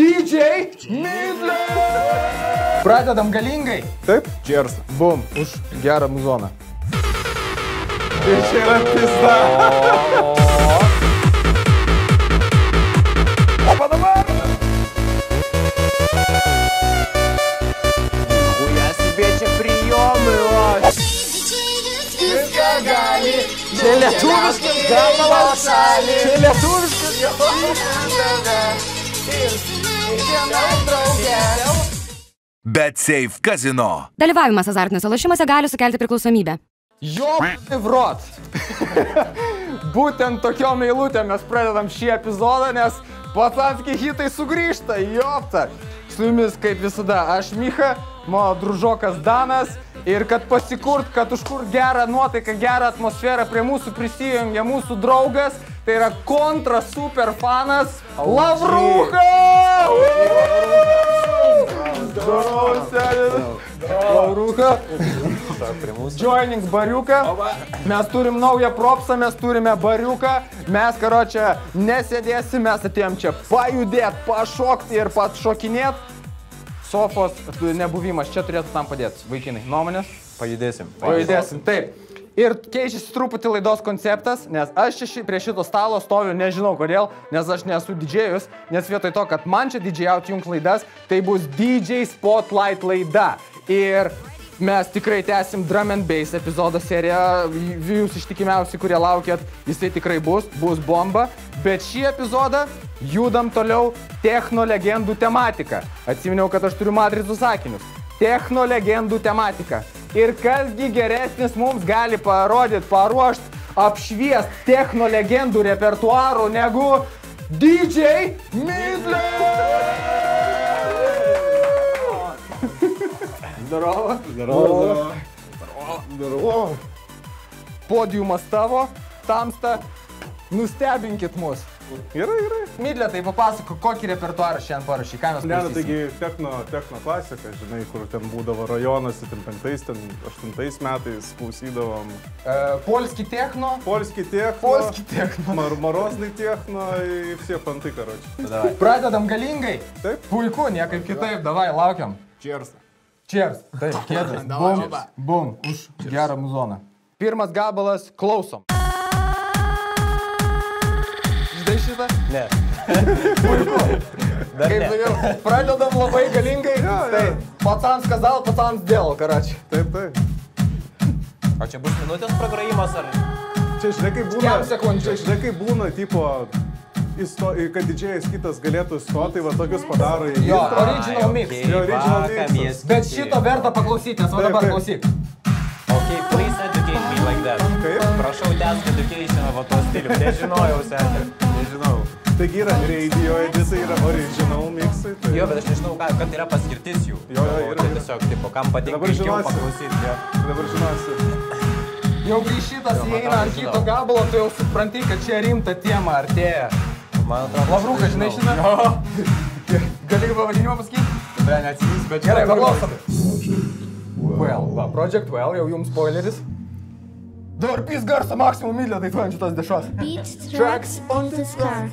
DJ Midler! Pradedam galingai. Taip? Cheers. Bum, už gerą muzoną. Tai čia yra pizda. O dabar! Хуя себе čia prijomai, o. Viską gali. Čia lietuviškas gabalas. Čia lietuviškas Bet Safe Casino. Dalyvavimas azartiniuose lošimuose gali sukelti priklausomybę. Jo, vrot. Būtent tokiom eilutėm mes pradedam šį epizodą, nes pacanski hitai sugrįžta, jopta. Su jumis, kaip visada, aš Micha, mano družokas Danas. Ir kad pasikurt, kad užkurt gerą nuotaiką, gerą atmosferą, prie mūsų prisijungia mūsų draugas, tai yra kontra super fanas Lavrucha! Lavrucha! Joining bariuką. Mes turim naują propsą, mes turime bariuką. Mes, karočią, nesėdėsim, mes atėjom čia pajudėt, pašokti ir pašokinėt. Sofos nebuvimas čia turėtų tam padėti. Vaikinai, nuomonės? Pajudėsim. Pajudėsim, taip. Ir keičiasi truputį laidos konceptas, nes aš čia prie šito stalo stoviu, nežinau kodėl, nes aš nesu didžėjus, nes vietoj to, kad man čia didžėjaut jums laidas, tai bus DJ Spotlight laida. Ir mes tikrai tęsim Drum and Bass epizodo seriją, jūs ištikimiausi, kurie laukėt, jisai tikrai bus bomba, bet šį epizodą judam toliau techno legendų tematika. Atsiminiau, kad aš turiu matricų sakinius. Techno legendų tematika. Ir kasgi geresnis mums gali paruošti, apšviest techno legendų repertuarų negu DJ Midler! Zdarovo. Zdarovo. Zdarovo. Podiumas tavo, tamsta, nustebinkit mus. Gerai. Midle, tai papasako, kokį repertuarą šiandien parašy, ką mes klausysim? Taigi techno klasika, žinai, kur ten būdavo rajonas, ten 5, ten 8 metais klausydavom. Polski techno. Polski techno. Marozny techno ir vsie pantai, karoči. Pradedam galingai. Taip. Puiku, niekaip kitaip, davai, laukiam. Cheers. Cheers. Taip, kėdas. Bum, už gerą muzoną. Pirmas gabalas, klausom. Žinai šitą? Ne. Puiku. Kaip sakiau, pradedam labai galingai. Tai pacans kazal, pacans dėl, karači. Taip. O čia bus minutės pragrojimas ar? Čia žinai kaip būna, tipo, kad didžėjas kitas galėtų stoti, tai va tokius padaro į jo, original mix. Original mix. Bet šito verta paklausyti, nes va dabar klausyk. Okay, please educate me like that. Kaip? Prašau, tęsk education va to stilių. Nežinojau, seniai. Nežinau. Taigi yra radio edisai, yra original mixai. Tai... Jo, bet aš nežinau, kad yra paskirtis jų. Jo, yra. Tai tiesiog, tipo, kam patinka ilgiau paklausyti. Jo. Dabar žinosi. Jau kai šitas įeina ant kito gabalo, tu jau supranti, kad čia rimta tema artėja. Man atrodo, Lavrucha, žinai šitą? Jo. Gali pavadinimą pasakyti? be, neatsivys, bet Gerai, paklausom. Project Well, jau jums spoileris. Dabar pys garsą maksimum Midle dainuojant šitos dešos. Beat tracks on the scar.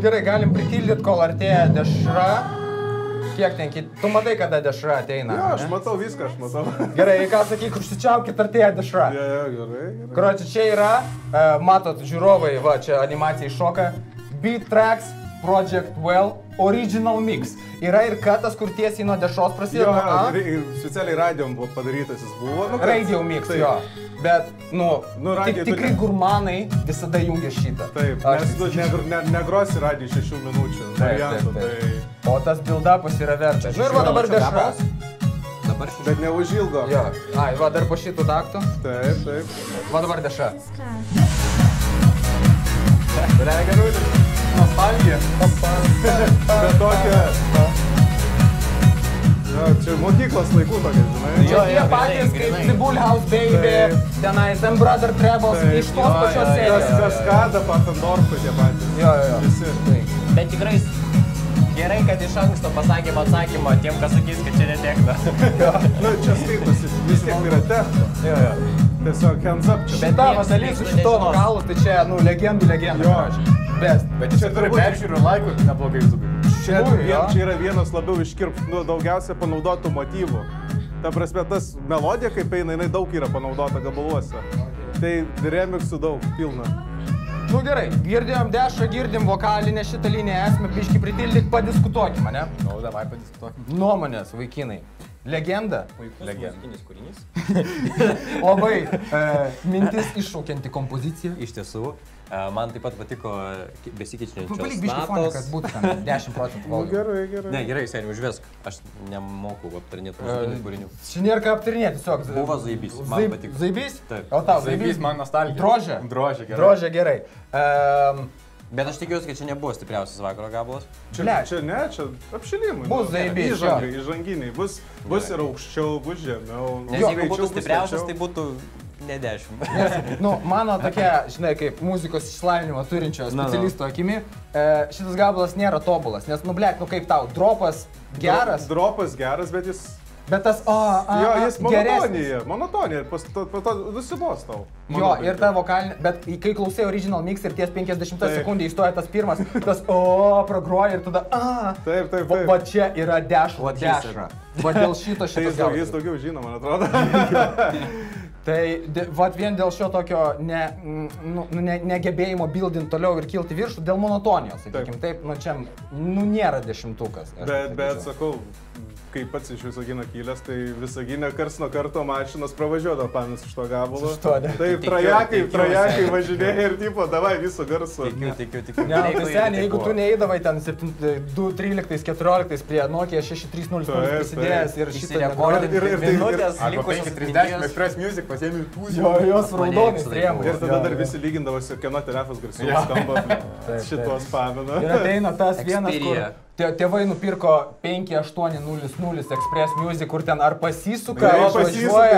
Gerai, galim pritildyti, kol artėja dešra. Kiek ten, tu matai, kada dešra ateina? Jo, aš matau viską, aš matau. Gerai, ką sakyk, užsičiaukit, artėja dešra. Gerai. Karoči, čia yra, matot, žiūrovai, va, čia animacija iššoka. Beat tracks Project Well Original Mix. Yra ir katas, kur tiesiai nuo dešros Jo, prasideda. specialiai radijom buvo padarytas jis buvo. Nu, kad- Radio Mix, taip. jo. Bet, radijo tu tikrai ne- gurmanai visada jungia šitą. Taip, Aš nes tu negrosi radijų 6 minučių variantų. O tas build-upas yra vertas. Nu ir va dabar dešros. Dabar Tai... Bet neužilgo. Jo. Ai, va dar po šitų taktų. Taip, taip. Va dabar deša. Nostalgija. Bet tokia... Jo, čia mokyklos laikų tokia, žinai. Čia tie patys kaip Bull House Baby, tenais M Brother Trebles, iš tos pačios serijos. Kaskada, Patendorfų tie patys. Jo. Visi. Bet tikrai gerai, kad iš anksto pasakėm atsakymą tiem, kas sakys, kad čia netekna. Nu, čia skaitosi, vis tiek yra techno. Tiesiog hands up čia. Bet ta dalis su šito vokalu, tai čia, legendų legenda. Jo. Best. Bet čia turi peržiūrų laikų, neblogai YouTube. Čia yra vienas labiau daugiausia panaudotų motyvų. Ta prasme, tas melodija, kaip eina, jinai daug yra panaudota gabaluose. Tai remixų daug, pilna. Nu gerai, girdėjom dešą, girdim vokalinę šitą liniją esmę, biškį pritildyk, padiskutuokim, ne? Nu, davai padiskutuokim. Nuomonės, vaikinai. Legenda. Muzikinis kūrinys. Labai mintis iššaukianti kompozicija. Iš tiesų, man taip pat patiko besikeičiančios Palik biškį fonę, kad būtų ten 10% valdo. Gerai. Ne, gerai, seniai, užvesk. Aš nemoku aptarinėti muzikinių kūrinių. Čia nėra ką aptarinėti, tiesiog. Buvo zaibys, man patiko. Zaibys? Taip. O tau zaibys? Man nostalgija. Drožė? Drožė, gerai. Bet aš tikiuosi, kad čia nebuvo stipriausias vakaro gabalas. Čia ne, čia apšilimai. Bus zaibys, įžanginiai. Bus ir aukščiau, bus žemiau. Nes jeigu būtų stipriausias, tai būtų ne 10. Nu, mano tokia, žinai, kaip muzikos išsilavinimą turinčio specialisto akimi, šitas gabalas nėra tobulas, nes, kaip tau, dropas geras. Dropas geras, bet jis... Bet tas, jo, jis geresnis. monotonija, po to nusibos tau. Jo, ir ta vokalinė, bet kai klausai original mix ir ties 50 sekundį įstoja tas pirmas, tas pragroja ir tada, Taip. Va čia yra dešra. Va dėl šito šitas gabalas. Jis daugiau žino, man atrodo. Tai vat vien dėl šio tokio negebėjimo buildinti toliau ir kilti viršų, dėl monotonijos, sakykim, taip, čia, nėra 10-ukas. Bet sakau, kai pats iš Visagino kilęs, tai Visagine kars nuo karto mašinas pravažiuodavo pamis iš to gabalo. Taip, trajakai važinėja ir tipo, davai viso garso. Tikiu. Ne, tai seniai, jeigu tu neįdavai ten 2.13.14 prie Nokia 6.3.0 prisidėjęs ir šitą minutės likusios 30 Express Music pasiėmė tūzį. jos raudonais rėmų. Ir tada dar visi lygindavosi, kieno telefas garsiau skamba šitos pamina. Ir ateina tas vienas, kur tėvai nupirko 5800 Express Music, kur ten ar pasisuka, ar važiuoja.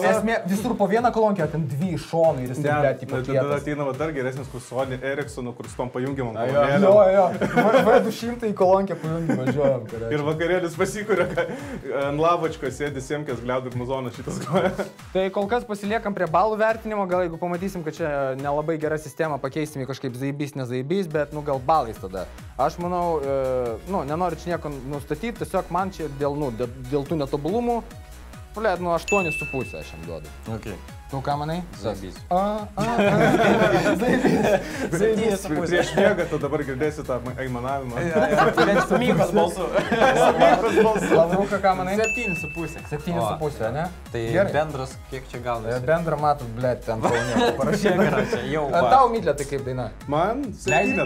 Esmė, visur po vieną kolonkę, ten 2 iš šonų ir jis taip Tada ateina dar geresnis, kur Sony Ericssonu, kur su tom pajungiamam kolonėlėm. V200 į kolonkę pajungiam, važiuojam. Ir vakarėlis pasikuria, ant lavačko sėdi Semkės gliaudų ir muzonas šitas groja. Tai kol kas pasiliekam prie balų vertinimo, gal jeigu pamatysim, kad čia nelabai gera sistema, pakeisim į kažkaip zaibys, nezaibys, bet gal balais tada. Aš manau, nenoriu čia nieko nustatyti, tiesiog man čia dėl tų netobulumų, 8,5 aš jam duodu. Okay. Tu ką manai? Zaibys. Zaibys. Prieš miegą, tu dabar girdėsi tą aimanavimą. Mykos balsu. Lavruka, ką manai? 7,5. 7,5, ne? Tai bendras, kiek čia gaunasi? Bendrą matot, blėt, ten kaunė parašyta. Tau Midlė, tai kaip daina? Man 7.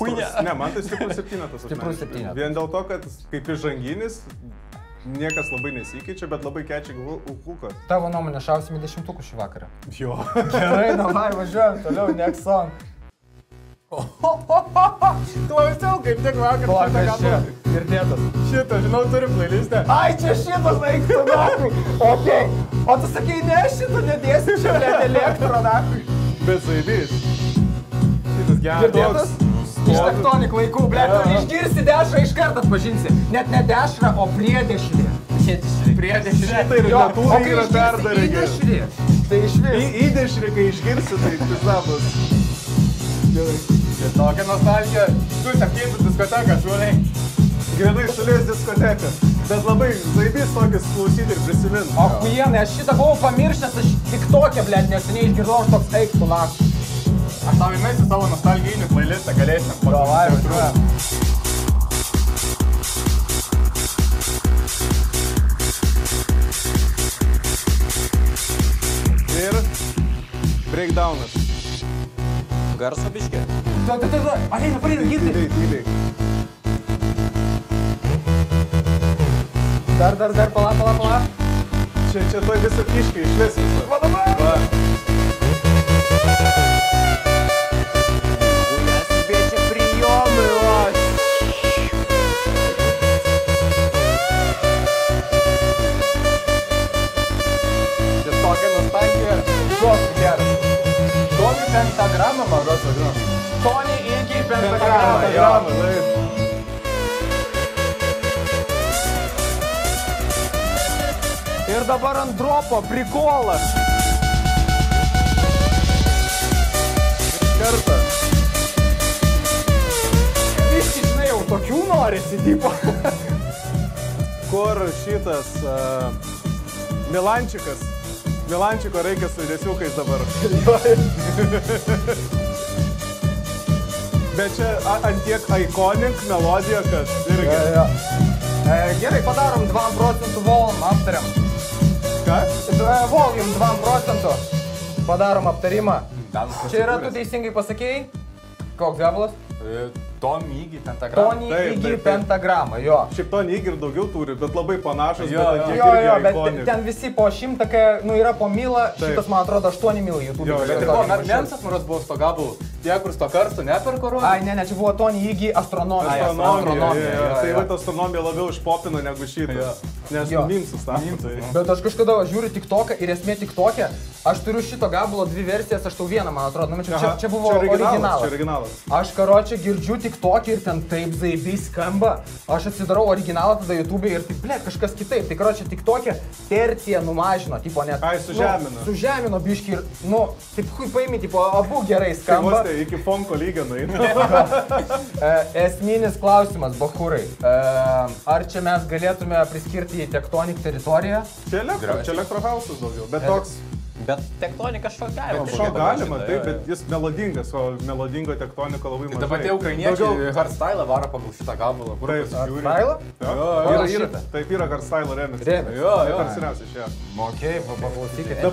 Huinė. Ne, man tai stiprus 7. Stiprus 7. Vien dėl to, kad kaip įžanginis, niekas labai nesikeičia, bet labai kečia hukas. Tavo nuomonė, šausim į 10 šį vakarą. Jo. Gerai, davai, važiuojam toliau, next song. Klausiau, kaip tik vakar. Plakas čia, girdėtas. Šitą, žinau, turi playlistę. Ai, čia šitas laiktų, nakui. Okei. O tu sakai, ne, šitą nedėsi čia, blėt, elektro, nakui. Bet zaibys. Šitas geras. Girdėtas? Iš tektonik laikų, blėt, tu išgirsi dešrą, iš karto atpažinsi. Net ne dešrą, o priedešrį. Priedešrį. Šitą ir natūrai yra perdarė. Įdešrį. Tai iš vis. Įdešrį, kai išgirsi, tai pizabas. Gerai. Tokia nostalgija. Tu 7 diskoteka, šuoliai. Grinai šalies diskoteka. Bet labai zaibys tokius klausyti ir prisimint. O kujienai, aš šitą buvau pamiršęs, aš tik tokia, blėt, neseniai išgirdau, aš toks eik tu naktų. Aš tau įmėsiu savo nostalgijinį playlistą, galėsim paklausyti. Ir breakdownas. Garso biškė. Ateina, girdi. Tyliai. Dar, pala. Čia toj visą kiškį išvis visą. Va. Nes biečia prijomai, Čia tokia nostalgija. Duos geras. Tony Pentagramą, man rodos, vadinu. Tony Iggy Pentagramą, taip. Ir dabar ant dropo prikolas. Kartą. Visi, žinai, jau tokių norisi, tipo. Kur šitas Milančikas. Milančiko reikia su judesiukais dabar. Bet čia ant tiek iconic melodija, kad irgi. Gerai, padarom 2% volume, aptariam. Ką? Volume 2%. Padarom aptarimą. Čia yra, tu teisingai pasakėjai? Koks gabalas? Tony Iggy Pentagramą. Tony Taip, Iggy taip, taip. Pentagramą, jo. Šiaip Tony Iggy ir daugiau turi, bet labai panašus, Jo, bet ant tiek Jo, irgi bet iconic. ten visi po 100, kai, yra po milą, Taip. šitas, man atrodo, 8 milų YouTube. Jo, Bet jo. ir buvo Mensas, maros buvo su to gabalu. Tie, kur su to karstu neperko rodė. Ai, ne, čia buvo Tony Iggy astronomija. Astronomija. Tai va, astronomija labiau išpopino negu šitas. Nes Jo. mimsus tapo. Tai. Bet aš kažkada žiūriu TikToką ir esmė TikTok'e, aš turiu šito gabalo 2 versijas, aš tau vieną, man atrodo, čia buvo Čia originalas. originalas. Aš karočią girdžiu TikTok'e ir ten taip zaibiai skamba. Aš atsidarau originalą tada YouTube'e ir taip, blėt, kažkas kitaip. Tai karočią TikTok'e terciją numažino, tipo net. Ai, sužemino. Sužemino biškį ir, taip hui paimi, tipo, abu gerai Tai skamba. vos tai iki fonko lygio nueina. Esminis klausimas, bachūrai. Ar čia mes galėtume priskirti į Tectonic teritoriją? Čia elektrohausas daugiau, bet toks. Bet tektonika šio galima. Šio galima, taip, bet jis melodingas, o melodingo tektoniko labai mažai. Dabar tie ukrainiečiai hardstyle varo pagal šitą gabalą. Kur Taip, pasižiūri. Stylą? Yra, taip yra hardstyle remix. Remix. Jo, Tai jo. per seniausiai išėjo. Okei, paklausykit.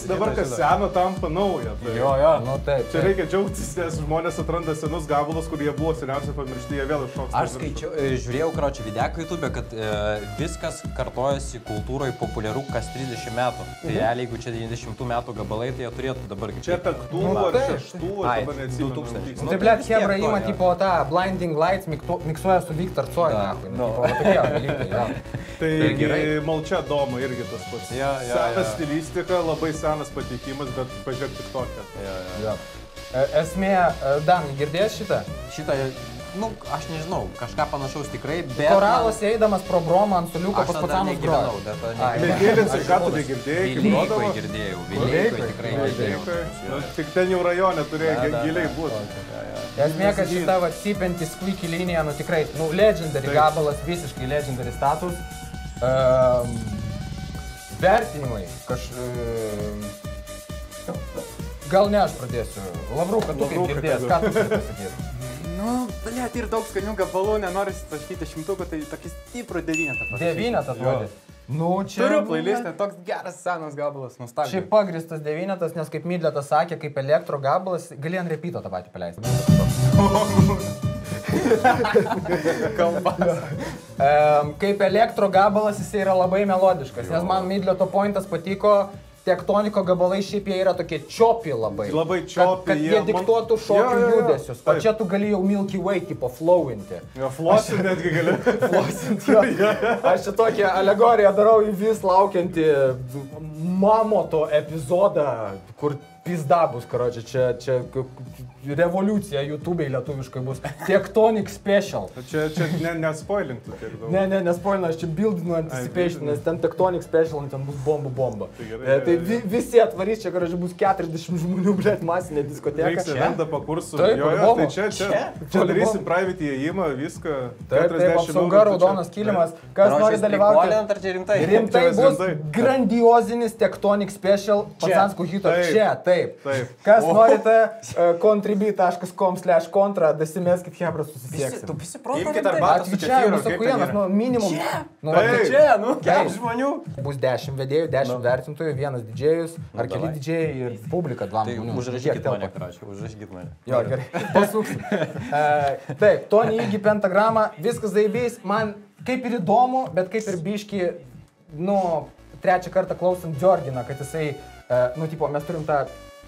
Dabar kas seno tampa nauja. Tai Jo, jo. Nu taip. Čia reikia džiaugtis, nes žmonės atranda senus gabalus, kurie buvo seniausiai pamiršti, jie vėl iššoks. Aš skaičiau, žiūrėjau, kročią videką YouTube, kad viskas kartojasi kultūroje populiaru kas 30 metų. Tai realiai, jeigu čia 90 metų gabalai, tai jie turėtų dabar... Čia penktų ar šeštų, Ai, dabar neatsimenu. 2000. Tai, blėt, Hebra ima, tipo, tą Blinding Lights miksuoja su Victor Tsoi, nachui. No. Tipo, va tokie dalykai, jo. Tai gerai. Malčia Doma irgi tas pats. Jo, jo, Senas jo. stilistika, labai senas pateikimas, bet pažiūrėk tik tokią. Jo. Esmė, Dan, girdėjęs šitą? Šitą, nu, aš nežinau, kažką panašaus tikrai, bet... Koralos eidamas pro bromą ant suliuko Aš pas tada pacanus negyvenau, grojo. bet Ai, Negėlinsi, ką tu negirdėjai, kaip Vileikoje grodavo? girdėjau, Vileikoje tikrai girdėjau. Nu, tik ten jau rajone turėjo giliai būti. Esmė, kad šita va cypianti squeaky linija, nu tikrai, nu, legendary Taip. gabalas, visiškai legendary status. Vertinimai, gal ne aš pradėsiu. Lavruka, tu kaip Lavruka, girdėjęs, ką tu turi pasakyti? Nu, blėt, ir daug skanių gabalų, nenoriu taškyti šimtukų, tai tokį stiprų 9. 9 atrodė. Nu, čia... Turiu playlistą, toks geras senas gabalas, nostalgija. Šiaip pagristas 9, nes kaip Midletas sakė, kaip elektro gabalas, gali ant repito tą patį paleisti. kalbas. Kaip elektro gabalas jis yra labai melodiškas, nes man Midleto pointas patiko. Tektoniko gabalai šiaip jie yra tokie čiopi labai. Labai čiopi, Kad jie diktuotų šokių Jo. judesius. O Taip. čia tu gali jau Milky Way tipo flowinti. Jo, flosin netgi gali. Flossint, jo. Aš čia tokią alegoriją darau į vis laukiantį Mamoto epizodą, kur pizda bus, karočią, čia revoliucija YouTube'ai lietuviškai bus. Tectonic Special. Čia nespoilintų tiek daug. Ne, nespoilinu, aš čia buildinu anticipation, nes ten Tectonic Special, ten bus bomba. Tai gerai, Tai visi atvarys, čia, karočią, bus 40 žmonių, blėt, masinė diskoteka. Reiks eventą pakursų. Taip, Jo, po-libomu. tai čia darysim private įėjimą, viską. Taip, 40 apsauga, eurų, raudonas tai čia- kilimas. Kas nori dalyvauti? Ar čia rimtai? Rimtai Čia bus rimtai. grandiozinis Tectonic Special Pacanskų hito. Taip. Čia, Taip. Kas norite, contribui.com/kontra, dasimeskit hebra susisieksim. Tu visi proto. Imkit arbatos su Čia, kefyru, mūsų kiek ten kuienas, yra? minimum. Čia, kiek Taip. žmonių. Bus 10 vedėjų, 10 vertintojų, vienas didžėjus, ar keli davai. didžėjai ir publika 2 Tai žmonių. užrašykit Kiek mane, telpa? kračiau, užrašykit mane. Jo, gerai. Pasuksim. Taip, Tony įgy pentagramą, viskas zaibys, man kaip ir įdomu, bet kaip ir biški, trečią kartą klausant Džorginą, kad jisai, tipo, mes turim tą...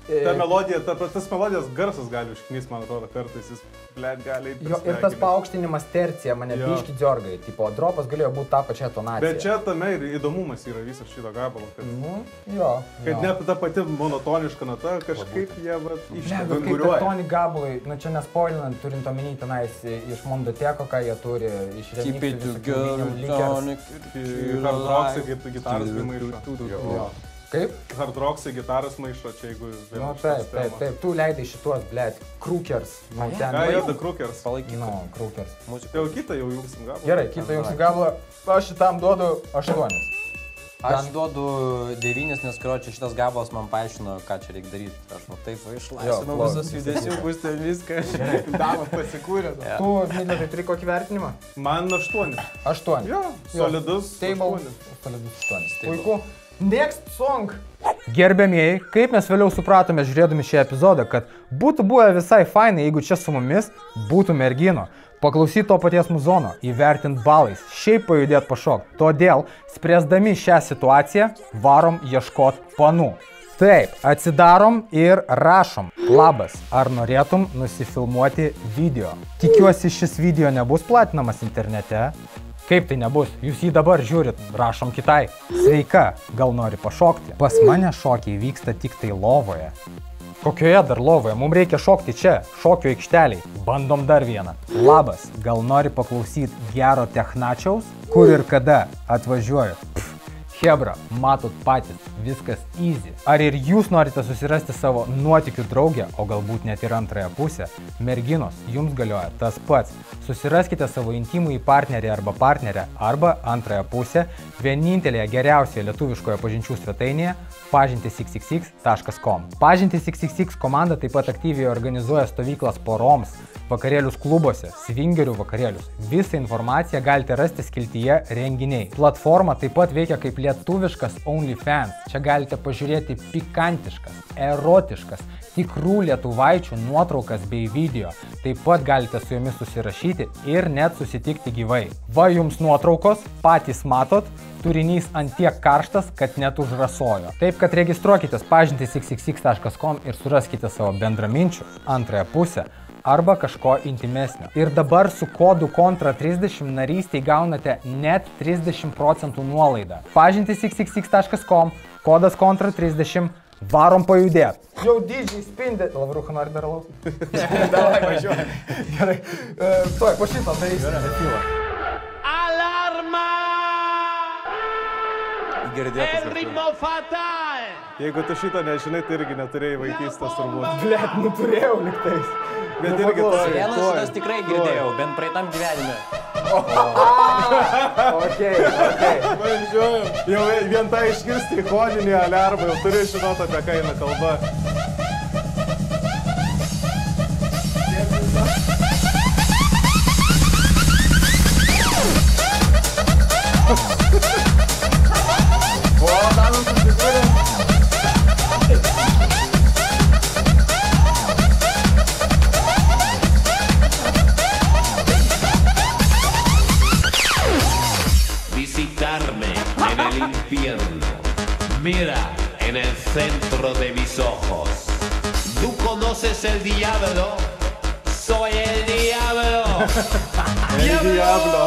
Ta melodija, tas melodijos garsas gali užknys, man atrodo, kartais jis, blėt, gali... Jo, ir tas paaukštinimas tercija mane biški Džorgai, tipo, dropas galėjo būti tą pačią tonaciją. Bet čia tame ir įdomumas yra visas šito gabalo, kad... Jo. Kad net ta pati monotoniška nata, kažkaip jie Kaip ir Tony gabalai, čia nespoilinant, turint omeny tenais iš Mondoteko, ką jie turi, iš remixų Hardrocksai gitaras maišo. Kaip? Hardrocksai gitaras maišo, čia jeigu... Taip, tu leidai šituos, blėt, Crookers. Jo, The Crookers. Palaikyk. Crookers. Tai jau kitą jau jungsim gabalą. Gerai, kitą jungsim gabalą, aš šitam duodu 8. Aš duodu 9, nes čia šitas gabalas man paaiškino, ką čia reikia daryti. Aš taip išlaisvinau visus judesiukus, ten viską. Davas pasikūrė. Tu, Midletai, turi kokį vertinimą? Man 8. 8. Jo, solidus. Stable. Solidus 8. Puiku. Next song. Gerbėmieji, kaip mes vėliau supratome žiūrėdami šį epizodą, kad būtų buvę visai fainai, jeigu čia su mumis būtų mergino. Paklausyti to paties muzono, įvertint balais, šiaip pajudėt pašok. Todėl, spręsdami šią situaciją, varom ieškot panų. Taip, atsidarom ir rašom. Labas, ar norėtum nusifilmuoti video? Tikiuosi, šis video nebus platinamas internete. Kaip tai nebus? Jūs jį dabar žiūrit, rašom kitai. Sveika, gal nori pašokti? Pas mane šokiai vyksta tik tai lovoje. Kokioje dar lovoje? Mums reikia šokti čia, šokio aikšteliai. Bandom dar vieną. Labas, gal nori paklausyti gero technačiaus? Kur ir kada atvažiuoju? Hebra, matot patys, viskas easy. Ar ir jūs norite susirasti savo nuotykių draugę, o galbūt net ir antrąją pusę? Merginos, jums galioja tas pats. Susiraskite savo intimųjį partnerį arba partnerę arba antrąją pusę vienintelėje geriausioje lietuviškoje pažinčių svetainėje pažintys.xx.com. Pažintys.xx komanda taip pat aktyviai organizuoja stovyklas poroms, vakarėlius klubuose, svingerių vakarėlius. Visą informaciją galite rasti skiltyje renginiai. Platforma taip pat veikia kaip lietuviškas OnlyFans. Čia galite pažiūrėti pikantiškas, erotiškas, tikrų lietuvaičių nuotraukas bei video. Taip pat galite su jomis susirašyti ir net susitikti gyvai. Va jums nuotraukos, patys matot, turinys ant tiek karštas, kad net užrasojo. Taip, kad registruokitės pažintys.xx.com ir suraskite savo bendraminčių antrąją pusę arba kažko intimesnio. Ir dabar su kodu KONTRA30 narystėj gaunate net 30% nuolaidą. Pažintys.xx.com, kodas KONTRA30, varom pajudėt. Jau dydžiai spindė. Lavruха nori dar alaus? Davai, važiuoju. Gerai. Tuoj, po šito darysime defilą. Girdėtas kažkur. Jeigu tu šito nežinai, tai irgi neturėjai vaikystės turbūt. Blet, turėjau liktais. Bet irgi to. Vienas šitas tikrai girdėjau, bent praeitam gyvenime. Okay. Jau vien tą išgirsti ikoninį aliarmą, jau turi žinoti, apie ką eina kalba. Visitarme en el infierno. Mira en el centro de mis ojos. ¿Tú conoces el diablo? Soy el diablo. Diablo.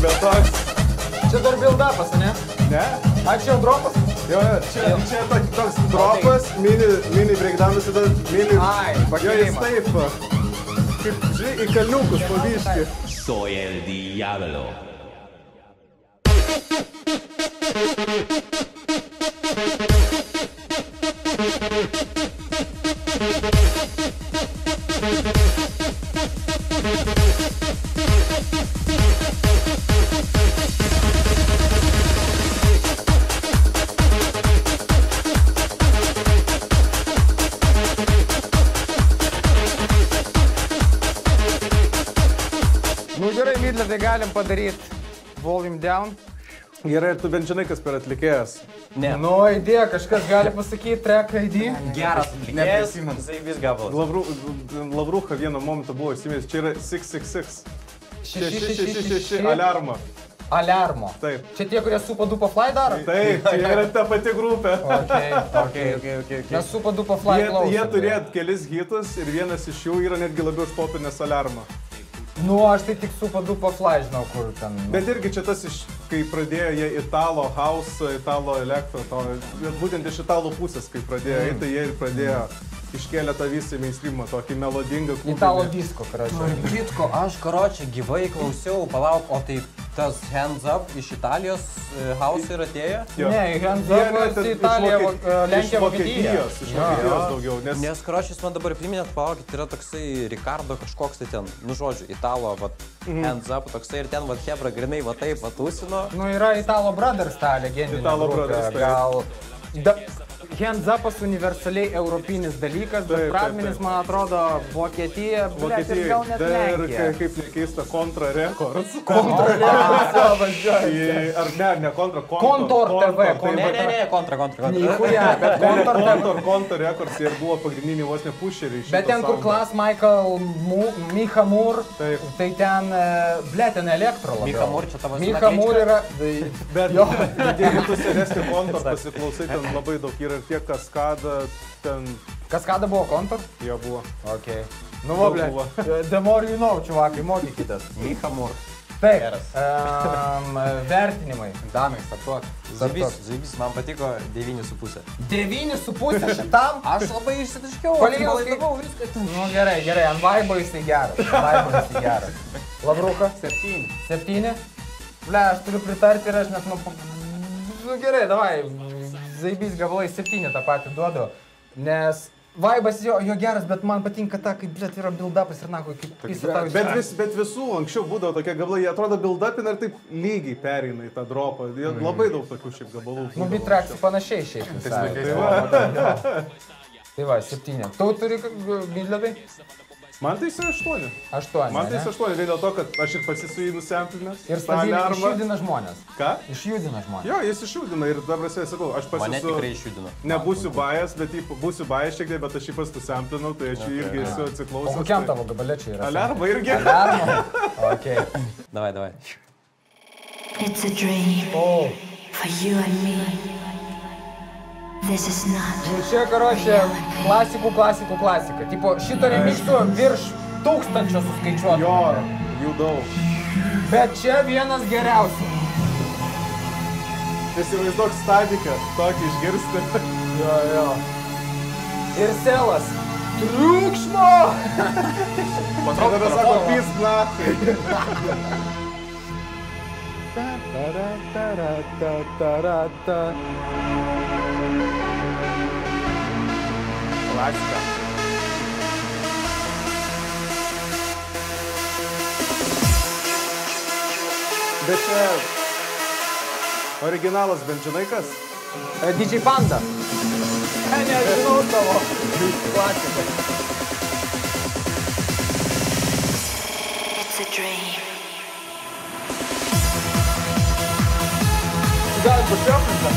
Bet toks. Čia dar build-upas, ne? Ne? A čia jau dropas? Jo, čia toks dropas, mini breakdownas, tada mini... Ai, Jo, jis taip. Kaip, žinai, į kalniukus pavyški. Soy el diablo. Nu gerai, Midlė, tai galim padaryti volume down. Gerai, tu bent žinai, kas per atlikėjas. Ne. Nu, idėja, kažkas gali pasakyti track ID. Geras atlikėjas, Zaibys gabalas. Lavrucha vienu momentu buvo įsimės, čia yra 666. 666 Aliarma. Aliarmo. Taip. Čia tie, kurie Supa Dupa Fly daro? Taip, čia yra ta pati grupė. Okay. Mes Supa Dupa Fly klausome. Jie turėjo kelis hitus ir vienas iš jų yra netgi labiau užpopinęs Aliarma. Nu, aš tai tik Supa Dupa Fly žinau, kur ten. Bet irgi čia tas, kai pradėjo jie Italo House, Italo Elektro, būtent iš Italo pusės, kai pradėjo, tai jie ir pradėjo iškėlė tą visą mainstreamą, tokį melodingą klubinį. Italo disko, karočią. Kitko, aš, karočią, gyvai klausiau, palauk, o tai tas Hands Up iš Italijos house ir atėjo? Ne, Hands Up iš Italija, Lenkija, Vokietija. Iš Vokietijos daugiau. Nes, karočiais, man dabar priminėt, palaukit, yra toksai Ricardo kažkoks tai ten, nu žodžiu, Italo, vat, Hands Up, toksai ir ten, vat, Hebra, grinai, va taip, atūsino. Nu, yra Italo Brothers ta legendinė Italo grupė, Brothers, gal... Hands Upas universaliai europinis dalykas, bet pradmenis, man atrodo, Vokietija, bet ir gal net Lenkija. Ir kaip nekeista, Contra Records. Contra Records, važiuoju. Ar ne, Contra, Contor TV. Ne, Contra. Nichuja, bet Contor TV. Contra Records ir buvo pagrindiniai vos ne pusheriai. Bet ten, kur Klas Michael Micha Moore, tai ten, ten elektro labiau. Micha Moore čia tavo Micha Moore yra... Bet jeigu tu senesnį Contor pasiklausai, ten labai daug yra. Tiek Kaskada, ten... Kaskada buvo Contor? Jo buvo. Okei. Nu, va, ble. The more you know, čuvakai, mokykitės. Micha Moore. Taip. Vertinimai. Danai, startuok. Zaibys, man patiko 9,5. 9,5 šitam? Aš labai išsitaškiau. Palyginau viską. Nu, gerai, ant vaibo jisai geras. Lavruka? 7. Ble, aš turiu pritarti ir aš net, nu, gerai, davai. Zaibys gabalai 7 tą patį duodu, nes vaibas jo geras, bet man patinka ta, kaip, blėt, yra build-upas ir nako, kaip visą tau išsakė. Bet visų anksčiau būdavo tokie gabalai, jie atrodo build-upin ir taip lygiai pereina į tą dropą. Labai daug tokių šiaip gabalų. Nu, Bitraxi panašiai šiaip visai. Tai va, 7. Tu turi Midlėtai? Man tai jisai 8. Man tai jisai 8, vien dėl to, kad aš ir pasisu jį nusamplinęs. Ir stabiliai išjudina žmonės. Ką? Išjudina žmonės. Jo, jis išjudina ir dabar sakau, aš pasisu... Mane tikrai išjudino. Nebūsiu bias, bet būsiu bias šiek tiek, bet aš jį pas nusamplinau, tai aš jį irgi esu atsiklausęs. O kokiam tavo gabalė čia yra? Aliarma irgi. Aliarma? Okei. Davai. It's a dream for you and me. This is not. Nu čia, karočią, klasika. Tipo, šito remiksu virš 1000 suskaičiuotų. Jo, jų daug. Bet čia vienas geriausių. Įsivaizduok statiką, tokį išgirsti. Jo. Ir selas. Triukšmo! Tada sako, pisk nachai. Klasika. Bet čia originalas bent žinai kas? DJ Panda. Nežinau tavo. Klasika. It's a dream. Galim pašiopinti.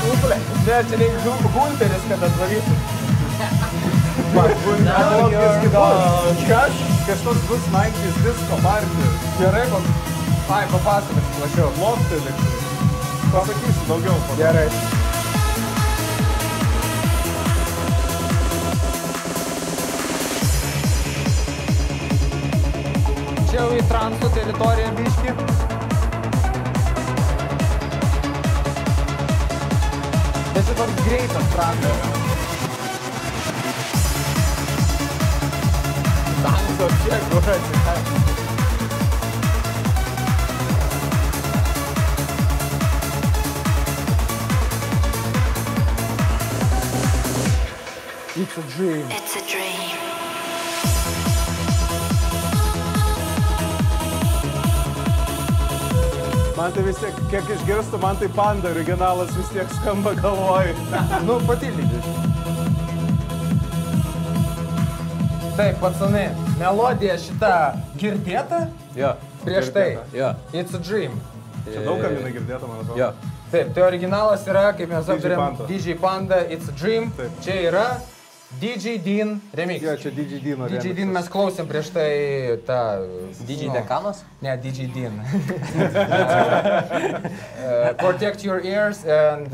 Uplė. Ne, čia reikia Gunteris, kad atvarytų. Kažkoks bus 90's disco party. Gerai, papasakos plačiau. Loftelį. Pasakysiu daugiau. Gerai. Čia jau į transų teritoriją biškį. Bet čia toks greitas transas. Danso čia, kur atsitai. It's a dream. It's a dream. Man tai vis tiek, kiek išgirstu, man tai Panda originalas vis tiek skamba galvoj. Nu, patildyk. Taip, pacanai, melodija šita girdėta Jo. prieš tai. Jo. It's a Dream. Čia daug kam jinai girdėta, man atrodo. Jo. Taip, tai originalas yra, kaip mes DJ aptarėm, Panda. DJ Panda, It's a Dream. Taip. Čia yra DJ Dean remix. Jo, čia DJ Dino DJ Dean mes klausėm prieš tai tą... DJ nu, Dekanas? Ne, DJ Dean. Protect your ears and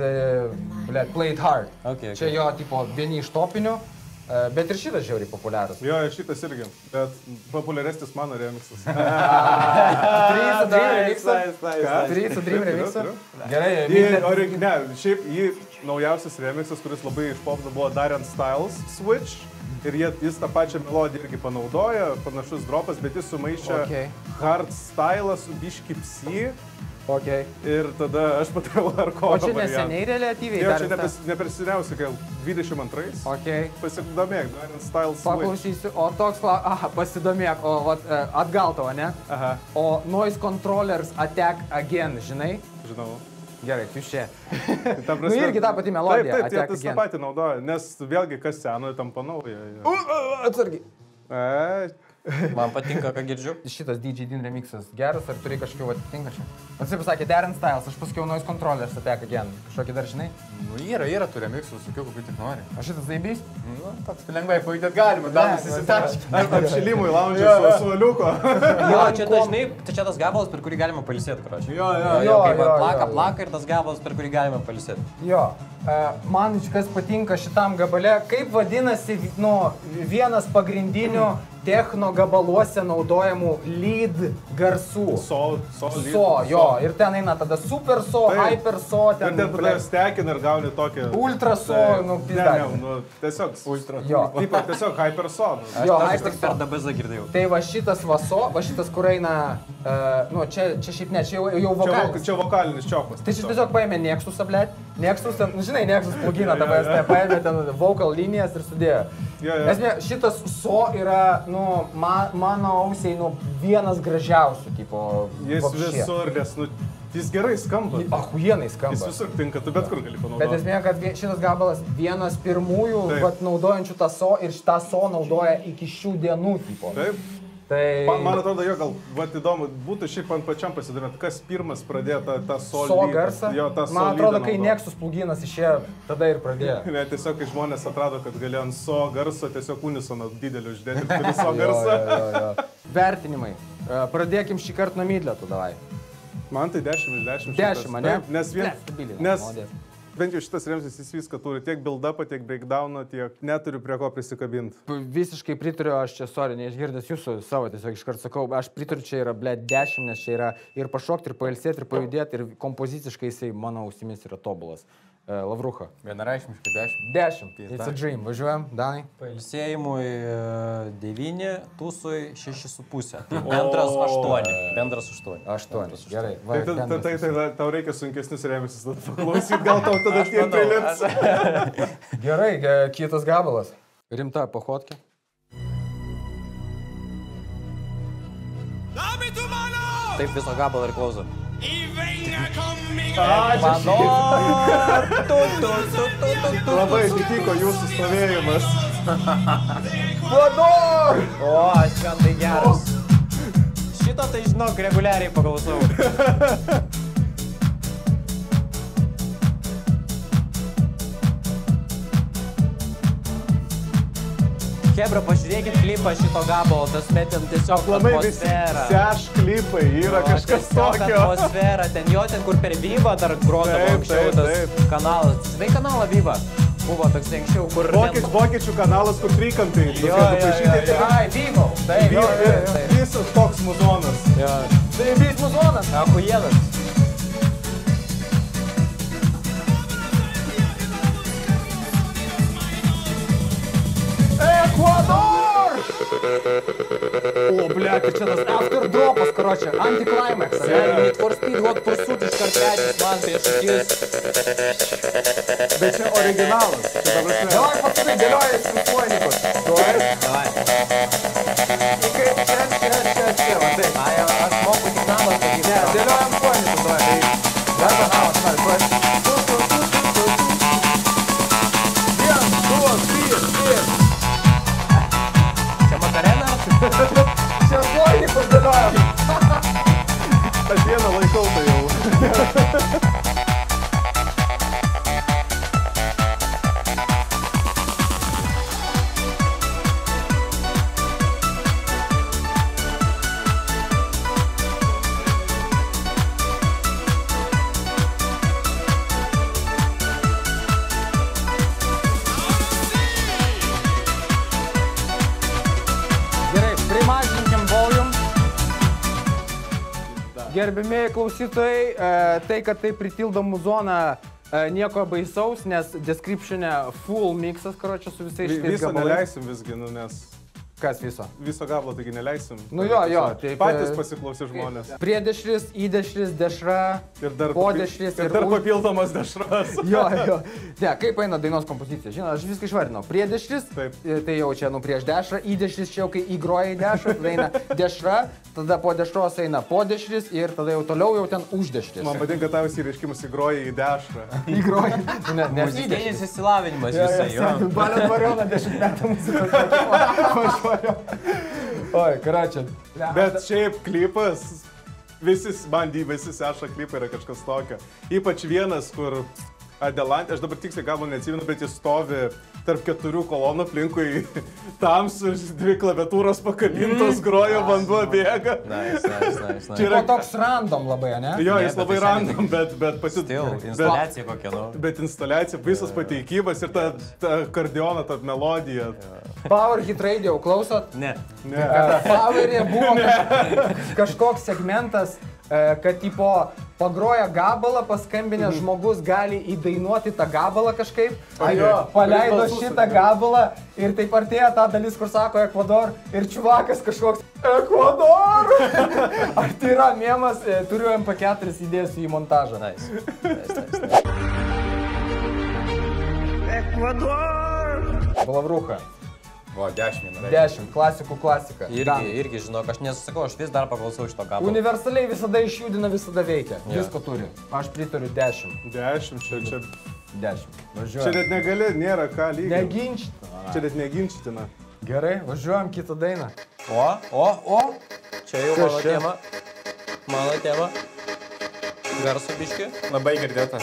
play it hard. Okay. Čia jo, tipo, vieni iš topinių, bet ir šitas žiauriai populiarus. Jo, šitas irgi, bet populiaresnis mano remixas. 3 Dream remixas. Ką? 3 Dream remixas. Gerai, Ne, šiaip jį naujausias remixas, kuris labai išpopino, buvo Darren Styles Switch. Ir jis tą pačią melodiją irgi panaudoja, panašus dropas, bet jis sumaišė hard stylą su biški psi. Okay. Ir tada aš patariau hardcore. O čia neseniai reliatyviai? Jo, čia neperseniausiai, kai 22. Okay. Pasidomėk, Darren Styles Switch. Paklausysiu, o toks, pasidomėk, o atgal tavo, ne? Aha. O Noise Controllers Attack Again, žinai? Žinau. Gerai, tu čia. Nu irgi tą patį melodiją. Taip, jie tą patį naudoja, nes vėlgi kas senojo tampa nauja. Atsargiai. Man patinka, ką girdžiu. Šitas DJ Dean remixas geras, ar turi kažkokiu atitinka čia? Jisai pasakė Darren Styles, aš pasakiau Noise Controllers Attack Again. Kažkokį dar žinai? Nu, yra tų remixų, sakiau, kokių tik nori. O šitas zaibys? Nu, toks lengvai pajudėt galima, danas įsitaškė. Apšilimui laundžiu su aliuko. Jo, čia dažnai, tai čia tas gabalas, per kurį galima palisėti, karočiui. Jo, Plaka ir tas gabalas, per kurį galima palisėti. Jo. Man kas patinka šitam gabale, kaip vadinasi, nu, vienas pagrindinių techno gabaluose naudojamų lead garsų. So, jo, ir ten eina tada super so, hyper so, ten tada stekina ir gauni tokį... Ultra so, nu, pizdarį. Ne, tiesiog ultra. Jo. Taip, tiesiog hyper so. Aš tik per DBZ girdėjau. Tai va šitas va so, va šitas, kur eina, nu, čia šiaip ne, čia jau vokalinis. Čia vokalinis čiopas. Tai šit tiesiog paėmė Nexusą, blėt. Nexus, ten, žinai, Nexus plugina, TVST, paėmė ten vocal linijas ir sudėjo. Esmė, šitas so yra, nu, mano ausiai, nu, vienas gražiausių, tipo, jis visur, nes, nu, jis gerai skamba. Ahujienai skamba. Jis visur tinka, tu bet kur gali panaudoti. Bet esmė, kad šitas gabalas vienas pirmųjų, vat, naudojančių tą so ir šitą so naudoja iki šių dienų, tipo. Taip. Tai... Man atrodo, jo, gal, vat, įdomu, būtų šiaip man pačiam pasidomėti, kas pirmas pradėjo tą so garsą. Jo, tą so man atrodo, kai Nexus pluginas išėjo, tada ir pradėjo. Ne, tiesiog, kai žmonės atrado, kad galėjo ant so garso tiesiog unisoną didelį uždėti ir turi so garsą. jo. Vertinimai. Pradėkim šį kartą nuo Midletų, davai. Man tai 10 iš 10. 10, ne? Nes bent jau šitas remsis jis viską turi, tiek build-upą, tiek breakdowną, tiek neturiu prie ko prisikabinti. Visiškai pritariu, aš čia, sorry, neišgirdęs jūsų savo, tiesiog iškart sakau, aš pritariu, čia yra, blėt, 10, nes čia yra ir pašokti, ir pailsėti, ir pajudėti, ir kompoziciškai jisai, mano ausimis, yra tobulas. Lavrucha. Vienareikšmiškai 10. 10. It's a dream. Važiuojam, Danai. Pailsėjimui 9, tūsui 6,5. Tai bendras 8. Bendras 8. 8. Gerai. Tai tau reikia sunkesnius remisis, tada paklausyt, gal tau tada tiek prilips. Gerai, kitas gabalas. Rimta pochotkė. Taip visą gabalą ir klauso. Labai atitiko jūsų stovėjimas. Vador! O, šventai geras. Šitą tai žinok, reguliariai paklausau. Hebra, pažiūrėkit klipą šito gabalo, tas metin tiesiog atmosferą. Seš klipai, yra kažkas tokio. Atmosfera, ten jo, ten kur per Vivą dar grodavo anksčiau tas kanalas. Žinai kanalą Vivą? Buvo toks anksčiau, kur... Vokiečių kanalas, kur trikampai. Ai, Vivo. Taip, visas toks muzonas. Tai vis muzonas. Ahujėnas. Ekvador! O, блядь, čia tas after dropas, karočią, anti-climax. Need for Speed Hot Pursuit iš karpečius man prieš akis. Bet čia originalas. Davai, paskui, dėlioja simfonikus. Davai. Čia, va taip. Ai, aš moku tik namą sakyti. Ne, dėliojam simfonikus, davai. Darba namas, nori, prašau. 1, 2, 3, 4. Čia žodį pasidėjom. Aš vieną laikau tai jau. Gerbimieji klausytojai, tai, kad tai pritildo muzoną, nieko baisaus, nes description'e full mixas, karočią, su visais šitais Viso gabalais. neleisim visgi, nu, nes Kas viso? viso gabalo taigi neleisim. Nu jo, taip. Patys pasiklausys žmonės. Priedešris, įdešris, dešra, podešris ir dar papildomas dešras. Jo. Ne, kaip eina dainos kompozicija? Žinot, aš viską išvardinau. Priedešris, tai jau čia prieš dešrą, įdešris čia jau kai įgroja į dešrą, tada eina dešra, tada po dešros eina podešris ir tada jau toliau jau ten uždešris. Man patinka tavo įreiškimus įgroja į dešrą. Įgroja. Muzikinis išsilavinimas visai, jo. Balio dvarioną 10 metų muzikos. Oi, karačią. Bet šiaip klipas, visi seša klipai yra kažkas tokio. Ypač vienas, kur Adelantė, aš dabar tiksliai galbūt neatsimenu, bet jis stovi tarp 4 kolonų aplinkui tamsus, 2 klaviatūros pakabintos, grojo, vanduo bėga. Nice. Čia yra toks random labai, ne? Jo, jis labai random, bet pati... Instaliacija kokia, nu. Bet instaliacija, visas pateikimas ir ta akordeoną, ta melodija. Power Hit Radio, klausot? Ne. Power'e buvo kažkoks segmentas, kad tipo pagroja gabalą, paskambinęs žmogus gali įdainuoti tą gabalą kažkaip. Paleido šitą gabalą ir taip artėja ta dalis, kur sako Ekvador ir čiuvakas kažkoks Ekvador! Ar tai yra mėmas, turiu MP4 įdėsiu į montažą. Nice. Ekvador! Blavrucha. O, 10. 10, klasikų klasika. Irgi, žinok, aš nesakau, aš vis dar paklausau šito gabalo. Universaliai visada išjudina, visada veikia. Visko turi. Aš pritariu 10. 10, čia... 10. Važiuojam. Čia net negali, nėra ką lygiai. Neginčytina. Čia net neginčytina. Gerai, važiuojam kitą dainą. O, čia jau mano tema. Garso biški. Labai girdėta.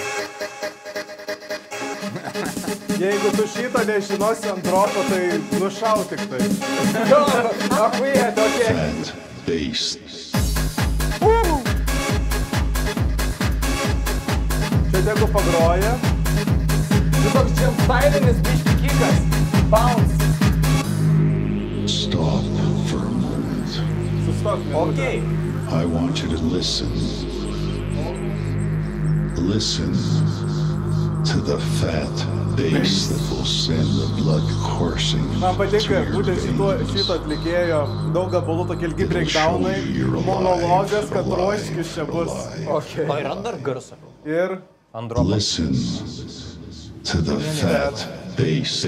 Jeigu tu šitą nežinosi ant dropo, tai nušau tik tai. Achuja, tokie. Čia tegu pagroja. Tu toks čia stylinis biški kikas. Bounce. Stop for a moment. Sustok minutę. Okay. I want you to listen. Listen to the fat bass that will send the blood coursing. Man patinka būtent šito atlikėjo daug gabalų tokie ilgi breakdownai, monologas, kad ruoškis čia bus. O yra dar garso. Ir Andropas. Listen to the fat bass.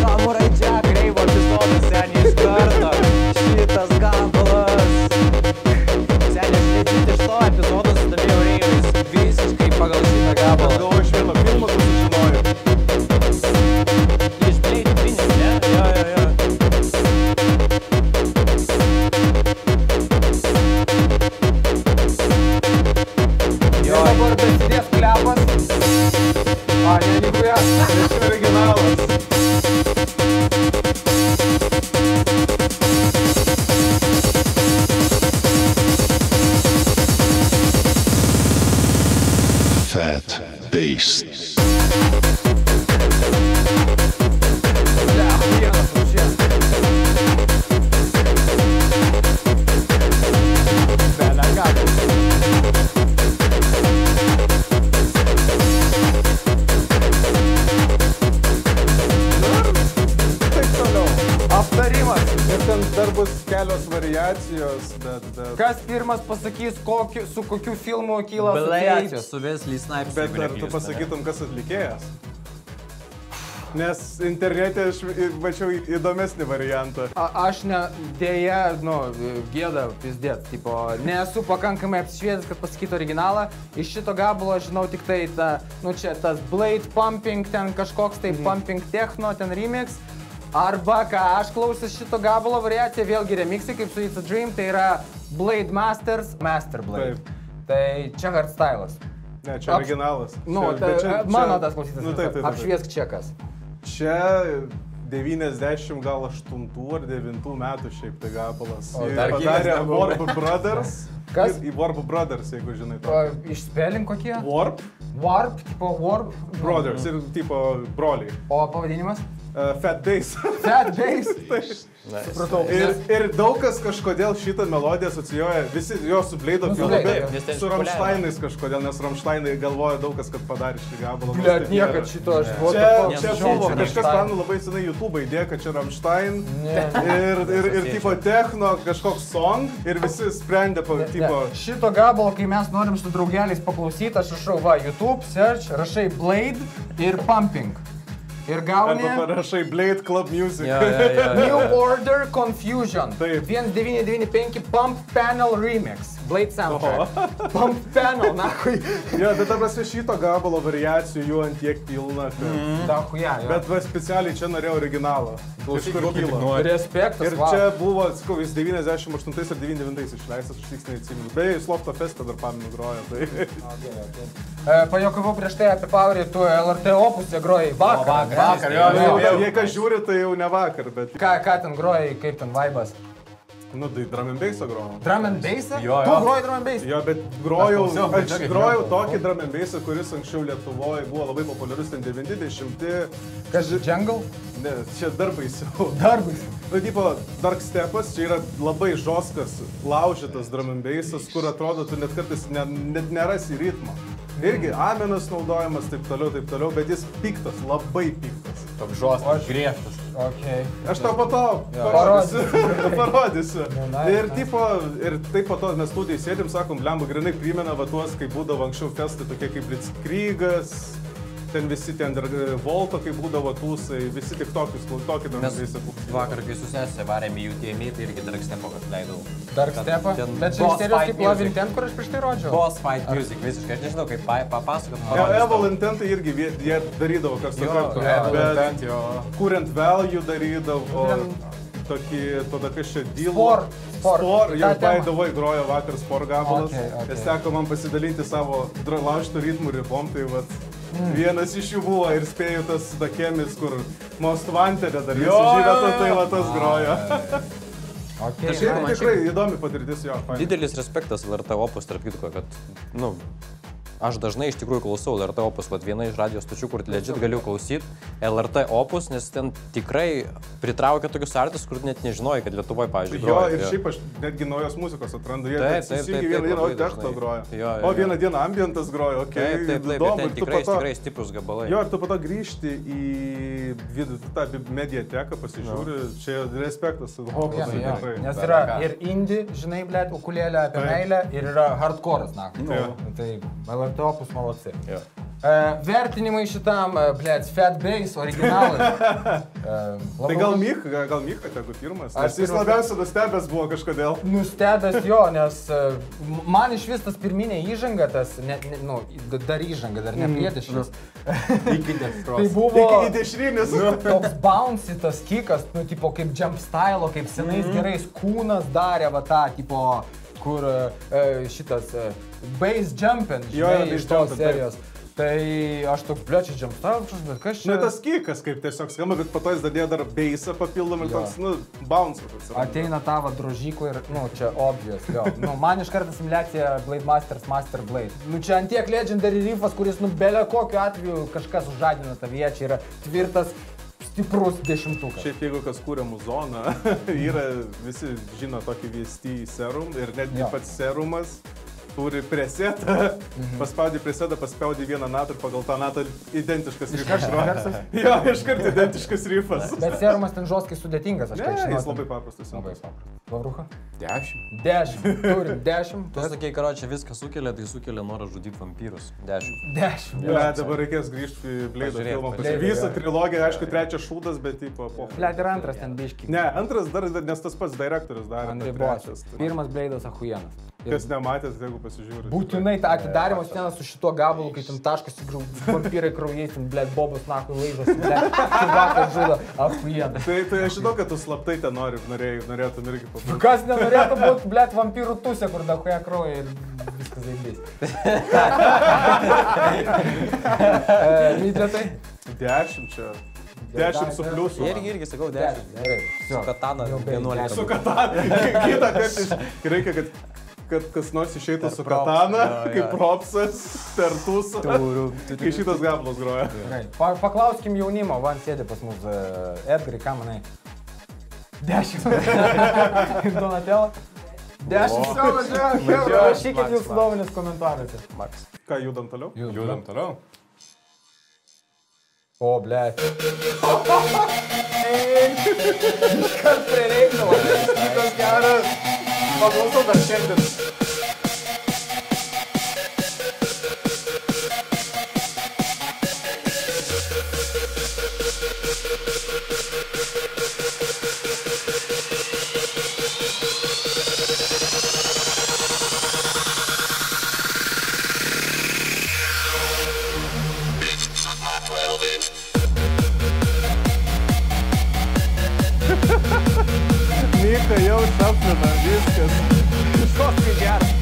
Samurai Jack Reivo epizodas, seniai iš karto. Šitas gabalas. Seniai, aš netyt iš to epizodo sudomėjau Reivais. Visiškai pagal šitą gabalą. galvoju, iš vieno filmo tu sužinojai. Iš Blade Trinity, ne? Jo. Jo, dabar besidės klepas. Nikuja. Tai originalas. Fat bass. Dar bus kelios variacijos, bet... Kas pirmas pasakys, su kokiu filmu kyla Blade asociacijos? su Wesley Snipes. Bet ar tu pasakytum, kas atlikėjas? Nes internete aš mačiau įdomesnį variantą. Aš dėja, gėda pizdėt, tipo, nesu pakankamai apsišvietęs, kad pasakytų originalą. Iš šito gabalo žinau tik tai čia tas Blade Pumping, ten kažkoks tai Pumping Techno, ten remix. Arba, ką aš klausęs šito gabalo variaciją, vėlgi remixai, kaip su It's a Dream, tai yra Blade Masters, Master Blade. Taip. Tai čia hardstylas. Ne, čia originalas. Mano tas klausytas, apšviesk čia kas. Čia 90 gal 8 ar 9 metų šiaip tai gabalas. Padarė Warp Brothers. Kas? Warp Brothers, jeigu žinai to. Išspėlim kokie? Warp. Warp, tipo Warp. Brothers ir tipo broliai. O pavadinimas? Fat Bass. Fat Bass? Supratau. Ir daug kas kažkodėl šitą melodiją asocijuoja, visi jo su Blade'o filmu, bet su Rammsteinais kažkodėl, nes Rammsteinai galvoja daug kas, kad padarė šį gabalą. Blet, niekad šito aš Čia buvo, kažkas man labai senai YouTube įdėjo, kad čia Rammstein ir tipo techno kažkoks song ir visi sprendė tipo... Šito gabalo, kai mes norim su draugeliais paklausyti, aš rašau, YouTube, search, rašai Blade ir Pumping. Ir gauni... Arba parašai Blade Club Music. New Order Confusion. 1995 Pump Panel Remix. Blade soundtrack. Pump Panel, nahui. Jo, bet prasme šito gabalo variacijų jų ant tiek pilna. Bet specialiai čia norėjau originalą. Iš kur kilo. Respektas, ir čia buvo, sakau, jis 98 ar 99 išleistas, aš tiksliai neatsimenu. Beje, Slofto Festą dar paminu grojo. Pajokavau prieš tai apie Powerį, tu LRT Opus'e grojai vakar. Jei kas žiūri, tai jau ne vakar, bet... Ką ten grojai, kaip ten vaibas? Nu, tai drum and bass'ą grojau. Drum and bass'ą? Tu grojai drum and bass'ą? Jo, bet grojau tokį drum and bass'ą, kuris anksčiau Lietuvoje buvo labai populiarus, ten 90. Kas, Jungle? Ne, čia dar baisiau. Dar baisiau. Nu, tipo, Dark Stepas, čia yra labai žoskas, laužytas drum and bass'as, kur atrodo, tu net kartais net nerasi ritmo. Irgi amenas naudojamas, taip toliau, bet jis piktas, labai piktas. Toks žostas, griežtas. Okay. Aš tau po to parodysiu. Ir taip po to mes studijai sėdim, sakom, blemba, grinai primena va tuos, kai būdavo anksčiau festai, tokie kaip Blitzkriegas, ten visi ten Volto, kai būdavo tūsai, visi tik tokį dar visą būtų. Vakar, kai susėsė, varėme UTMI, tai irgi Dark Stepo, kad leidau. Dark Stepo? Bet čia serijos kaip Love Intent, kur aš prieš tai rodžiau? Boss Fight Music, visiškai, aš nežinau, kaip papasakot. Evil Intentai irgi jie darydavo kas to kartu. Evil Intent, jo. Current Value darydavo. Tada kas čia Deal. Sport. Jau paėdavai grojo vakar Sport gabalas. Nes teko man pasidalinti savo laužtų ritmų ribom, tai vat. Vienas iš jų buvo ir spėjau tas Dakemis, kur Most Wanted dar visi žino, tai va tas grojo. Tikrai įdomi patirtis jo. Didelis respektas LRT Opus, tarp kitko, kad, aš dažnai iš tikrųjų klausau LRT Opus, vat viena iš radijos stočių, kur legit galiu klausyti LRT Opus, nes ten tikrai pritraukia tokius artistus, kur net nežinojai, kad Lietuvoje, pavyzdžiui, groja. Jo, ir šiaip aš netgi naujos muzikos atrandu, jie susijungi vieną dieną techno groja. O vieną dieną ambientas groja, okei, įdomu. Ten tikrai stiprus gabalai. Jo, ir tu po to grįžti į tą mediateką, pasižiūri, čia respektas. Nes yra ir indie, žinai, blėt, ukulėlė apie meilę, ir yra hardcore'as, tai LRT Opus malodsi. Vertinimai šitam, blėt, Fat Bass originalai. Tai gal Micha tegu pirmas? Nes jis labiausiai nustebęs buvo kažkodėl. Nustebęs jo, nes man iš vis tas pirminė įžanga, tas, dar įžanga, dar nepriedešris. Iki dešros. Tai buvo iki dešrinis. Toks bouncy tas kikas, tipo kaip jump style, kaip senais gerais kūnas darė, va tą, tipo, kur šitas bass jumpin', žinai, iš tos serijos. Tai aš toks blečias jump style, bet kas čia? Tas kikas kaip tiesiog skamba, bet po to jis dadėjo dar bassą papildomai, toks, bounce. Ateina tavo drožyklų ir, čia obvious, jo. Man iš karto similiacija Blade Masters, Master Blade. Čia antiek legendary riffas, kuris, belė kokiu atveju kažkas užžadina tavyje, čia yra tvirtas, stiprus dešimtukas. Šiaip jeigu kas kūrė muzoną, yra, visi žino tokį VST Serum ir netgi pats Serumas turi presetą, paspaudė presetą, paspaudė vieną natą ir pagal tą natą identiškas rifas. Jo, iškart identiškas rifas. Bet serumas ten žoskai sudėtingas, aš Ne, kiek žinau. jis labai paprastas. Labai paprastas. Lavruha? 10. 10. Turim 10. Tu sakai, karočią viską sukelia, tai sukelia norą žudyti vampyrus. 10. 10. Ne, dabar reikės grįžti į Blade filmą. Visą trilogiją, aišku, trečias šūdas, bet tipo po. Blet, ir antras ten biški. Ne, antras dar, nes tas pats direktorius darė. Ant bet ribos. trečias, tai- Pirmas Blade'as ahuienas. Kas nematėt, jeigu pasižiūrėt. Būtinai tą atidarimo sceną su šituo gabalu, kai ten taškas vampyrai kraujais, ten, blet, bobus nakui laižas, blet, vakar žudo, ahuienas. Tai aš žinau, kad tu slaptai ten norėtum irgi papildyti. Kas nenorėtų būti, blet, vampyrų tusė, kur dahuja krauja ir viskas zaibys. Lygiai tai? 10 čia. 10 su pliusu. Irgi sakau 10. Su katana 11. Su katana. Kitą kartą reikia, kad kas nors išeitų su katana, kaip propsas, tertusas, kai šitas gabalas groja. Paklauskim jaunimo, van sėdė pas mus Edgarai, ką manai? 10. Ir Donatello? 10 savo važiuoja. Rašykit jūsų nuomonės komentaruose. Max. Ką, judam toliau? Judam toliau. O, blet. Iškart prie reikalo. Šitas geras. Paklausau dar šiandien. Mika jau šaplina, viskas. Šoskai geras.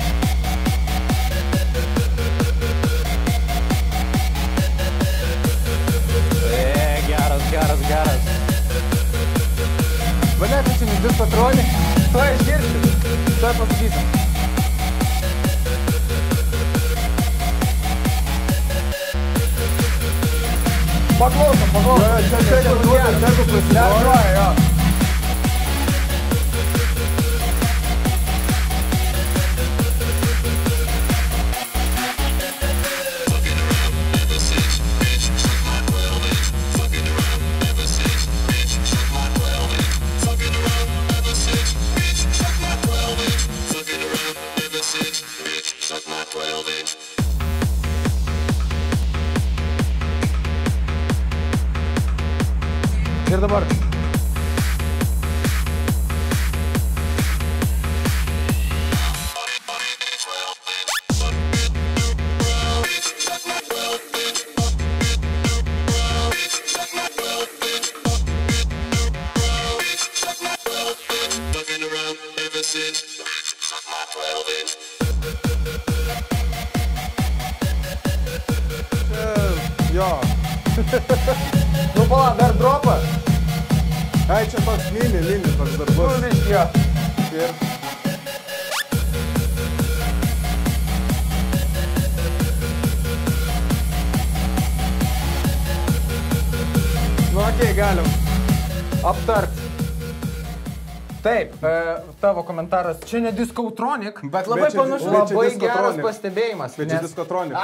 Geras. Valia, tu čia midis patronį. Tuoj išgirsti. Tuoj pasakysim. Paklausom. Čia duoda, tegu prasiduoja, jo. Ir dabar. Jo. Nu, pala, dar dropą. Ai, čia toks mini toks dar bus. Nu, viški, jo. Ir Nu, okei, galim aptart. Taip, tavo komentaras, čia ne Discotronic, Bet labai čia- panašu. bet čia labai geras Discotronic. pastebėjimas. Bet čia Discotronic.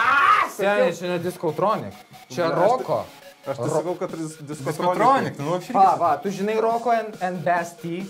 Seniai, čia ne Discotronic, čia Ne, Roko. Aš tai sakau, kad Discotronic. Discotronic, nu, Va, tu žinai Roko and Basti.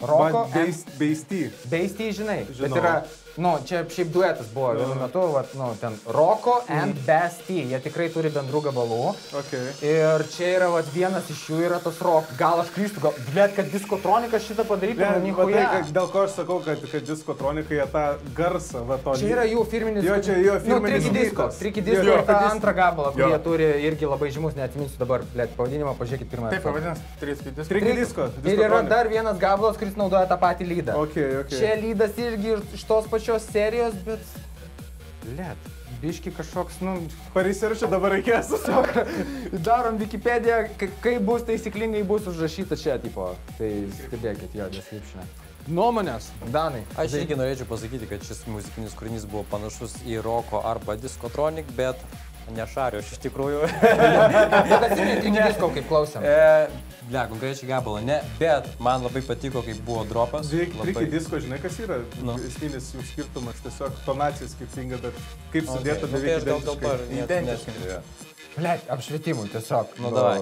Roko and Beisty. Basti, žinai. Žinau. Bet yra, nu, čia šiaip duetas buvo vienu metu, vat, nu, ten Roko and Basti. Jie tikrai turi bendrų gabalų. Okay. Ir čia yra, vat, vienas iš jų yra tas Rock. Gal aš klystu, gal, blet, kad Discotronikas šitą padarytų, Ne, nu, va tai, nichuja. dėl ko aš sakau, kad Discotronikai jie tą garsą, va to. Čia yra jų firminis... Jo, čia jo Nu, firminis Triki Disco. hitas. Triki Jo, Disco jo, ir tą kad jis- antrą gabalą, kurį Jo. jie turi irgi labai žymus, neatsiminsiu dabar, blet, pavadinimą, pažiūrėkit pirmą. Taip, epizodą. pavadinasi, 3 skaitis. Triki Disco. Ir yra dar vienas gabalas, kuris naudoja tą patį lydą. Okay. Čia lydas irgi iš tos pačios serijos, bet... Blet, biški kažkoks, nu... Paresearch'ą dabar reikės. Darom Wikipediją, kaip bus taisyklingai bus užrašyta čia, tipo. Tai stebėkit jo description'ą. Nuomonės, Danai. Aš irgi norėčiau pasakyti, kad šis muzikinis kūrinys buvo panašus į Roko arba Discotronic, bet nešariu aš iš tikrųjų. Bet atsimeni Triki Disco, kaip klausėm. Ble, konkrečiai gabalą, ne, bet man labai patiko, kaip buvo dropas. Reikia disko, žinai, kas yra? Esminis jų skirtumas, tiesiog tonacija skirtinga, bet kaip sudėta beveik identiškai. Blet, apšvietimui tiesiog. Nu, davai.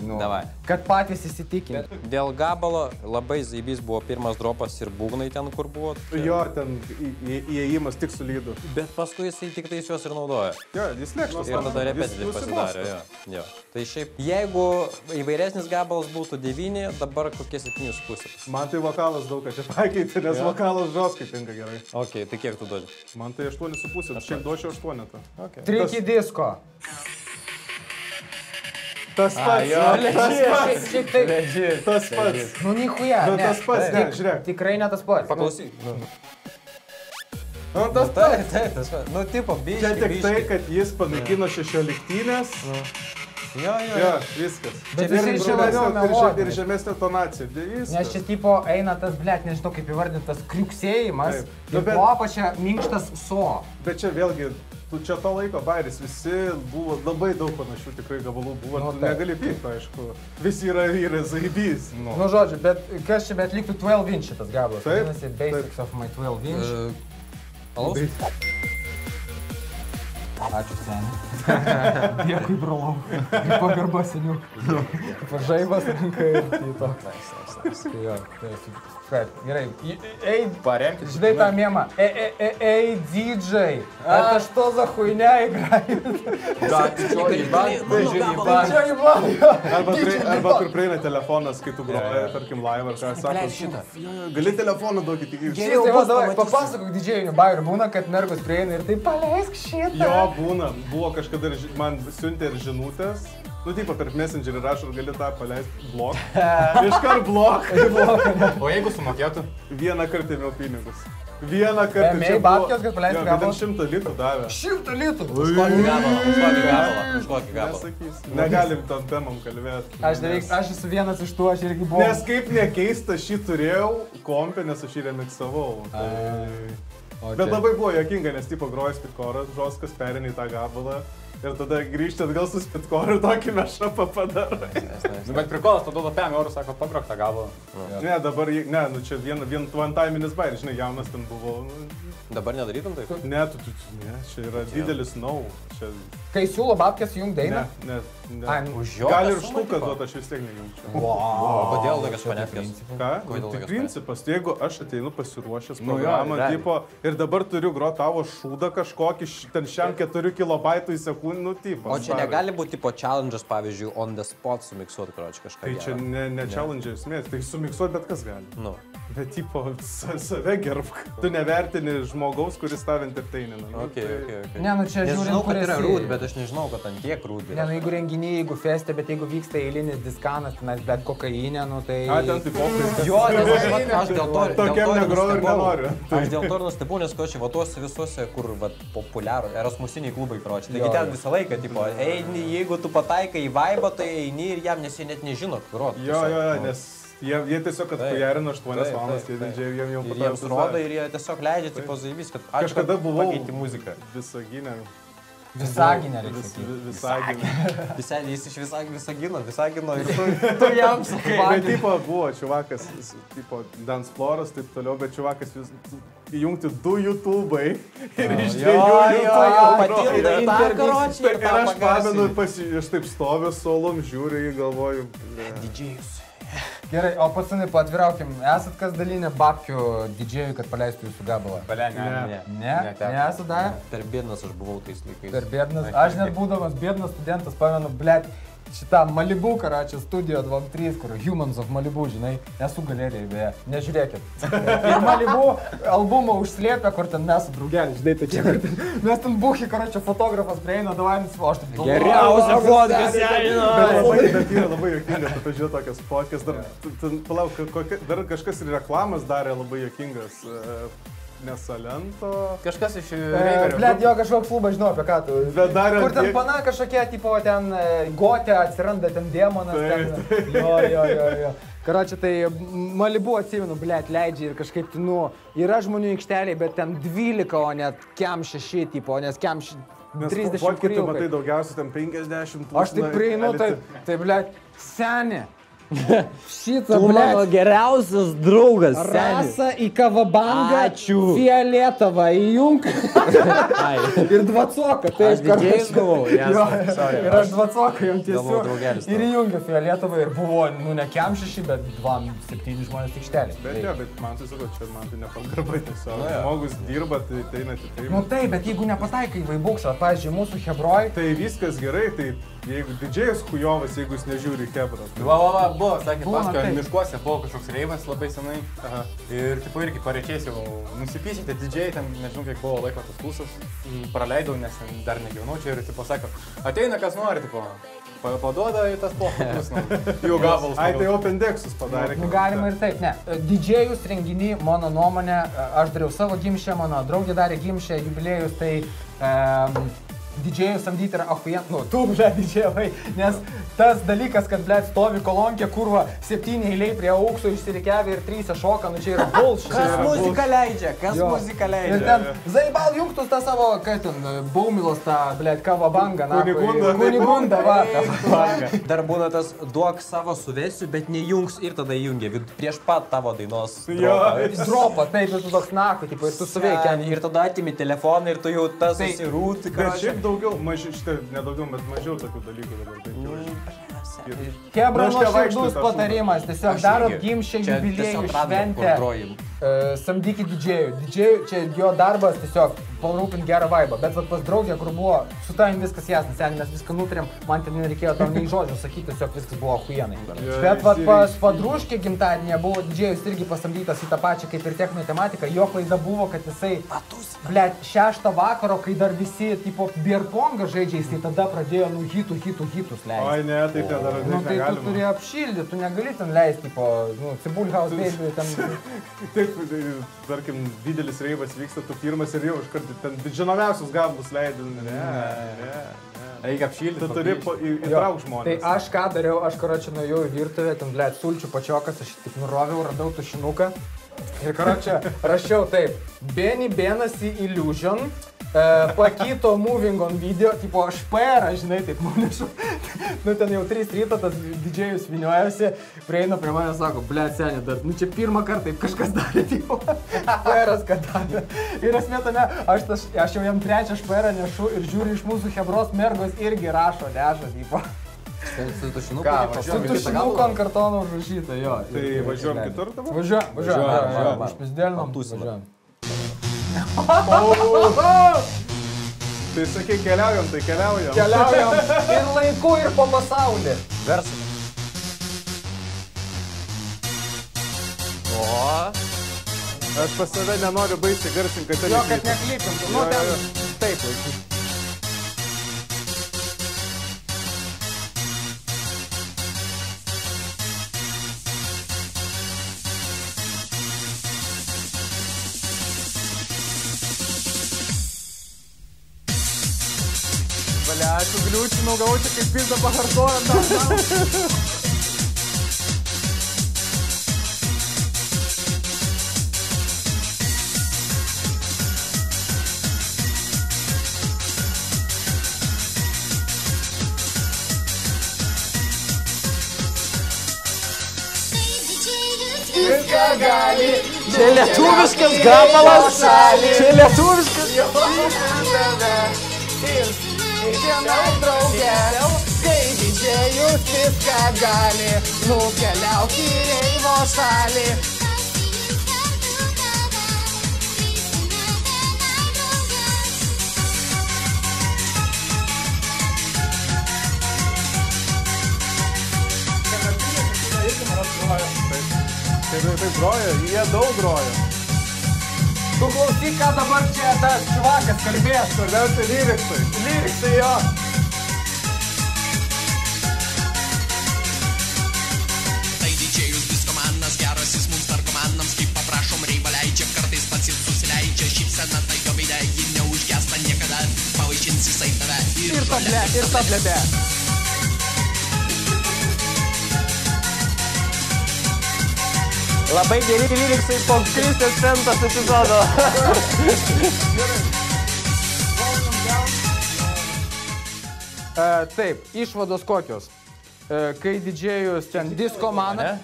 Davai. Kad patys įsitikinti. Dėl gabalo labai zaibys buvo pirmas dropas ir būgnai ten, kur buvo. Jo, ten įėjimas tik su lydu. Bet paskui jisai tik tais juos ir naudoja. Jo, jis lėkštas. Ir tada repetitiv pasidarė, jo. Tai šiaip, jeigu įvairesnis gabalas būtų 9, dabar kokie 7,5. Man tai vokalas daug ką čia pakeitė, nes vokalas žoskai tinka gerai. Ok, tai kiek tu duodi? Man tai 8,5, šiaip duočiau 8. Triki disko. Tas pats. Tas pats. Nu, nichuja. Nu, tas pats, ne, žiūrėk. Tikrai ne tas pats. Paklausyk. Nu, tas pats. Taip, tas pats. Nu, tipo, biški. Čia tik tai, kad jis panaikino 16-nės. Jo. Viskas. Bet jis ir žemiau melodija. Ir žemesnė tonacija. Nes čia tipo eina tas, blet, nežinau kaip įvardintas, kriuksėjimas. Ir po apačia minkštas so. Bet čia vėlgi, čia to laiko bairis, visi buvo, labai daug panašių tikrai gabalų buvo, tu negali pykti, aišku. Visi yra zaibys. Nu, žodžiu, bet kas čia, bet liktų 12 inch šitas gabalas. Taip. Vadinasi, Basics of my 12 inch. Alaus? Ačiū, seni. Dėkui, brolau. Pagarba, seniuk. Žaibas ranka ir toks. Kaip, gerai. Ей, Паремки. Žinai tą mėmą. Ей, DJ. Это что за хуйня играет? Да, ты чё, ебан? Ты же ебан. Чё ебан? Arba kur prieina telefonas, kai tu groji, tarkim, live ar ką sako. Gali telefoną duokit tik iš. Davai, papasakok didžiajų bairių. Būna, kad mergus prieina ir tai paleisk šitą. Jo, būna. Buvo kažkada man siuntė ir žinutės. Nu, tipo, per Messengerį rašo, gali tą paleisti blok. Iškart blok. O jeigu sumokėtų? Vieną kartą ėmiau pinigus. Vieną kartą. Ėmėjai babkės, kad paleisti gabalą? 100 litų davė. 100 litų? Už kokį gabalą. Nesakysiu. Negalim tom temam kalbėti. Aš esu vienas iš tų, aš irgi buvau. Nes kaip nekeista, šį turėjau kompę, nes aš jį remiksavau. Bet labai buvo juokinga, nes tipo grojas pitkoras, žoskas perina į tą gabalą. Ir tada grįžti atgal su spitkoru ir tokį mešapą padarai. Bet prikolas, tada duoda 5 eurų, sako, pagrok tą gabalą. Ne, dabar, ne, nu čia vien one-time'is bairis, žinai, jaunas ten buvo. Dabar nedarytum taip? Ne, čia yra didelis no. Kai siūlo babkės jung dainą? Ne. Už jo? Gali ir štuką duoti, aš vis tiek nejungčiau. Kodėl tokias panefkės? Ką? Tai principas, jeigu aš ateinu pasiruošęs programą, tipo, ir dabar turiu groti tavo šūdą kažkokį, ten šiam 4 kilobaitų į sekundę, nu, tipo. O čia negali būti, tipo, challenge'as, pavyzdžiui, on the spot sumiksuoti, karoči, kažką. Tai čia ne challenge esmės, tai sumiksuoti bet kas gali. Nu. Bet, tipo, save gerbk. Tu nevertini žmogaus, kuris tave entertainina. Ok. Ne, nu čia žiūrint, kur yra rūd, bet aš nežinau, kad ant tiek rūd yra. Ne, nu jeigu renginiai, jeigu feste, bet jeigu vyksta eilinis diskanas, tenais bet kokainė, nu tai... A, ten tai popais. Jo, nes aš dėl to Tokiam negroju ir nenoriu. Aš dėl to ir nustebau, nes kočiai, va tuose visuose, kur populiarų, erasmusiniai klubai, karoči. Taigi ten visą laiką, tipo, eini, jeigu tu pataikai į vaibą, tai eini ir jam, nes jie net nežino, kur rod. Jo, nes jie tiesiog, kad pajarino 8 valandas, tie didžiai ir jiem jau pataikai. Jiems rodo ir jie tiesiog leidžia, tipo, zaibys, kad kažkada buvau pakeiti muziką. Visaginė. Visaginė, reikia. Visaginė. Jis iš Visagino ir tu jam sakai. Bet tipo buvo čiuvakas, tipo dance floras, taip toliau, bet čiuvakas įjungti 2 YouTube'ai ir iš 2 YouTube'ai. Ir aš pamenu, aš taip stoviu solom, žiūriu į galvoju. Didžėjus. Gerai, o pasanai, patviraukim, esat kas dalinė babkių didžėjui, kad paleistų jūsų gabalą? Ne. Esat dar? Per biednas aš buvau tais laikais. Per biednas. Aš net būdamas biednas studentas, pamenu, blet, šitą Malibu, karačią studijo 2-3, kur Humans of Malibu, žinai, esu galerijai, beje, nežiūrėkit. Ir Malibu albumą užslėpė, kur ten mes su draugelį, žinai, tokie, kur ten, mes ten buchi, karačią fotografas prieina, davainis, o aš taip... Geriausia fotkas, Bet yra labai juokinga, tu pažiūrė tokias fotkas, dar kažkas ir reklamas darė labai juokingas. Nesalento. Kažkas iš Reiverio. Blet, jo kažkoks klubas, žinau apie ką tu. Kur ten pana kažkokie, tipo, ten gotė atsiranda, ten demonas. Jo. Karočią, tai Malibu atsimenu, blet, leidžia ir kažkaip, nu, yra žmonių aikšteliai, bet ten 12, o net kem 6, tipo, nes kem Nes 30 fotkai tu kuriukai. matai daugiausiai ten 50 Aš taip prieinu, tai blėt, senė. Šitą, Tu mano geriausias draugas, senis. Rasa į Kavabangą, Ačiū. Fiolietavą įjung ir Dvacoką. Aš didžėjus buvau, Ir aš Dvacoką jam Galvojau, draugelis tiesiog. Ir įjungiu Fiolietavą ir buvo, nu, ne kem 6, bet 2-7 žmonės tikštelė. Bet jo, bet man tai sakau, čia man tai nepagarbai tiesiog. Žmogus dirba, tai eina tai. Nu taip, bet jeigu nepataikai į vaibuksą, pavyzdžiui, mūsų Hebroj, Tai viskas gerai, tai jeigu didžėjas Kujovas, jeigu jis nežiūri Hebrą. Va, buvo, sakė, Būna paskui taip. miškuose buvo kažkoks reivas labai senai. Ir tipo irgi pareičiais jau nusipysite didžiai, ten nežinau kiek buvo laiko tas pulsas. Praleidau, nes dar negyvenau čia ir tipo sako, ateina kas nori, tipo, paduoda į tas pokalbis, jų gabalus. Ai, tai Open Dexus padarė. nu galima ir taip, ne. Didžėjus renginį, mano nuomonė, aš dariau savo gimšę, mano draugė darė gimšę, jubiliejus, tai didžėjus samdyti yra achujen, nu, tu, ble, didžėjai, nes tas dalykas, kad, ble, stovi kolonkė, kurva, 7 eiliai prie aukso išsirikiavę ir 3 šoka, nu, čia yra bullshit. Kas muziką leidžia? Kas Jo. muziką Ir leidžia? ten Zaibal jungtus tą savo, kaip ten, Baumilos tą, blėt, Kavabangą, na, Kunigunda, va. Dar būna tas duok savo suvesiu, bet nejungs ir tada įjungia prieš pat tavo dainos. Dropa, taip, ir tu toks naku, tipo, ir tu suveikia. Ir tada atimi telefoną ir tu jau tas Tai- susirūti. Bet šiaip daugiau, šitą nedaugiau, bet mažiau tokių dalykų dabar. Hebra Nu, aš nevaikštau nuoširdus tą patarimas, tiesiog darot gimšę jubiliejų šventę, samdykit didžėjų. Didžėjų, čia jo darbas tiesiog parūpint gerą vaibą, bet vat pas draugę, kur buvo, su tavim viskas jasna, seniai mes viską nutarėm, man ten nereikėjo tau nei žodžių sakyti, tiesiog viskas buvo huienai. Bet vat pas padruškė gimtadienė buvo didžėjus irgi pasamdytas į tą pačią kaip ir techno tematiką, jo klaida buvo, kad jisai, blėt, 6 vakaro, kai dar visi, tipo, beerpongą žaidžia, jisai tada pradėjo, nu, hitus leisti. Oi, ne, tai dar Nu, tai tu turi apšildyti, tu negali ten leisti, tipo, nu, Cibulhaus baby, ten... Taip, tarkim, didelis reivas vyksta, tu pirmas ir jau iškart ten žinomiausius gabalus leidai. Ne. Reikia apšildyti. Tu turi įtrauk žmonės. Tai aš ką dariau, aš karočią nuėjau į virtuvę, ten, blėt, sulčių pačiokas, aš tik nuroviau, radau tušinuką. Ir karočią rašiau taip, Benny Benasi Illusion, pakito moving on video, tipo špera, žinai, taip nunešu. Nu, ten jau 3 ryto tas didžėjus viniojasi, prieina prie mane, sako, blėt, senė, dar, nu čia pirmą kartą taip kažkas darė, tipo, šperas, kad darė. Ir esmė tame, aš jau jam 3 šperą nešu ir žiūriu iš mūsų Hebros mergos irgi rašo, neža, tipo. Su tušinuku. Su tušinuku ant kartono užrašyta, jo. Tai važiuojam kitur dabar? Važiuojam. Užpizdėlinom. Važiuojam. Tai sakai, keliaujam, tai keliaujam. Keliaujam ir laiku, ir po pasaulį. Garsą. Aš pas save nenoriu baisiai garsinti, kad ten... Jo, kad neklipintų. Nu, ten taip laiku. Valia, aš sugliūčinau, gavau čia kaip pizdą pahartojant. Viską gali. Čia lietuviškas gabalas. Čia lietuviškas. Ir vienai draugė, kai didžėjus viską gali, nukeliauk į reivo šalį. Taip groja, jie daug groja. Tu klausyk, ką dabar čia tas čuvakas kalbės. Svarbiausia lyriksai. Lyriksai jo. Tai didžėjus diskomanas, geras jis mums narkomanams, kaip paprašom reivą leidžia, kartais pats jis susileidžia, šypsena tai jo veidė, ji neužgesta niekada, pavaišins jisai tave ir tablete. Labai geri lyriksai po Kristės Pentos epizodo. Taip, išvados kokios. Kai didžėjus ten diskomanas,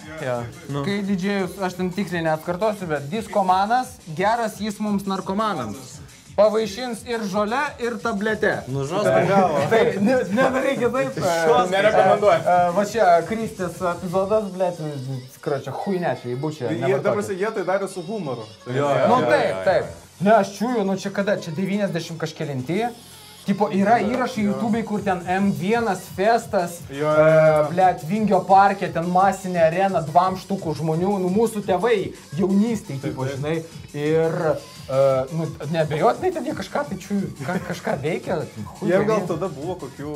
kai didžėjus, aš ten tiksliai neatkartosiu, bet diskomanas, geras jis mums narkomanams. Pavaišins ir žolę, ir tabletę. Nužos, Tai nereikia taip. Nerekomenduoju. Va čia Kristės epizodas, blėt, skročia, huinečiai, būčia. Jie tai darė su humoru. Nu taip. Ne, aš čiūju, nu čia kada, čia 90 kažkelinti. Tipo, yra įrašai YouTube'ai, kur ten M1 festas, blėt, Vingio parke, ten masinė arena, 2 štukų žmonių, nu mūsų tėvai, jaunystėj, tipo, žinai, ir, nu, neabejotinai ten jie kažką, tai čiūju, kažką veikia. Jie gal tada buvo kokių,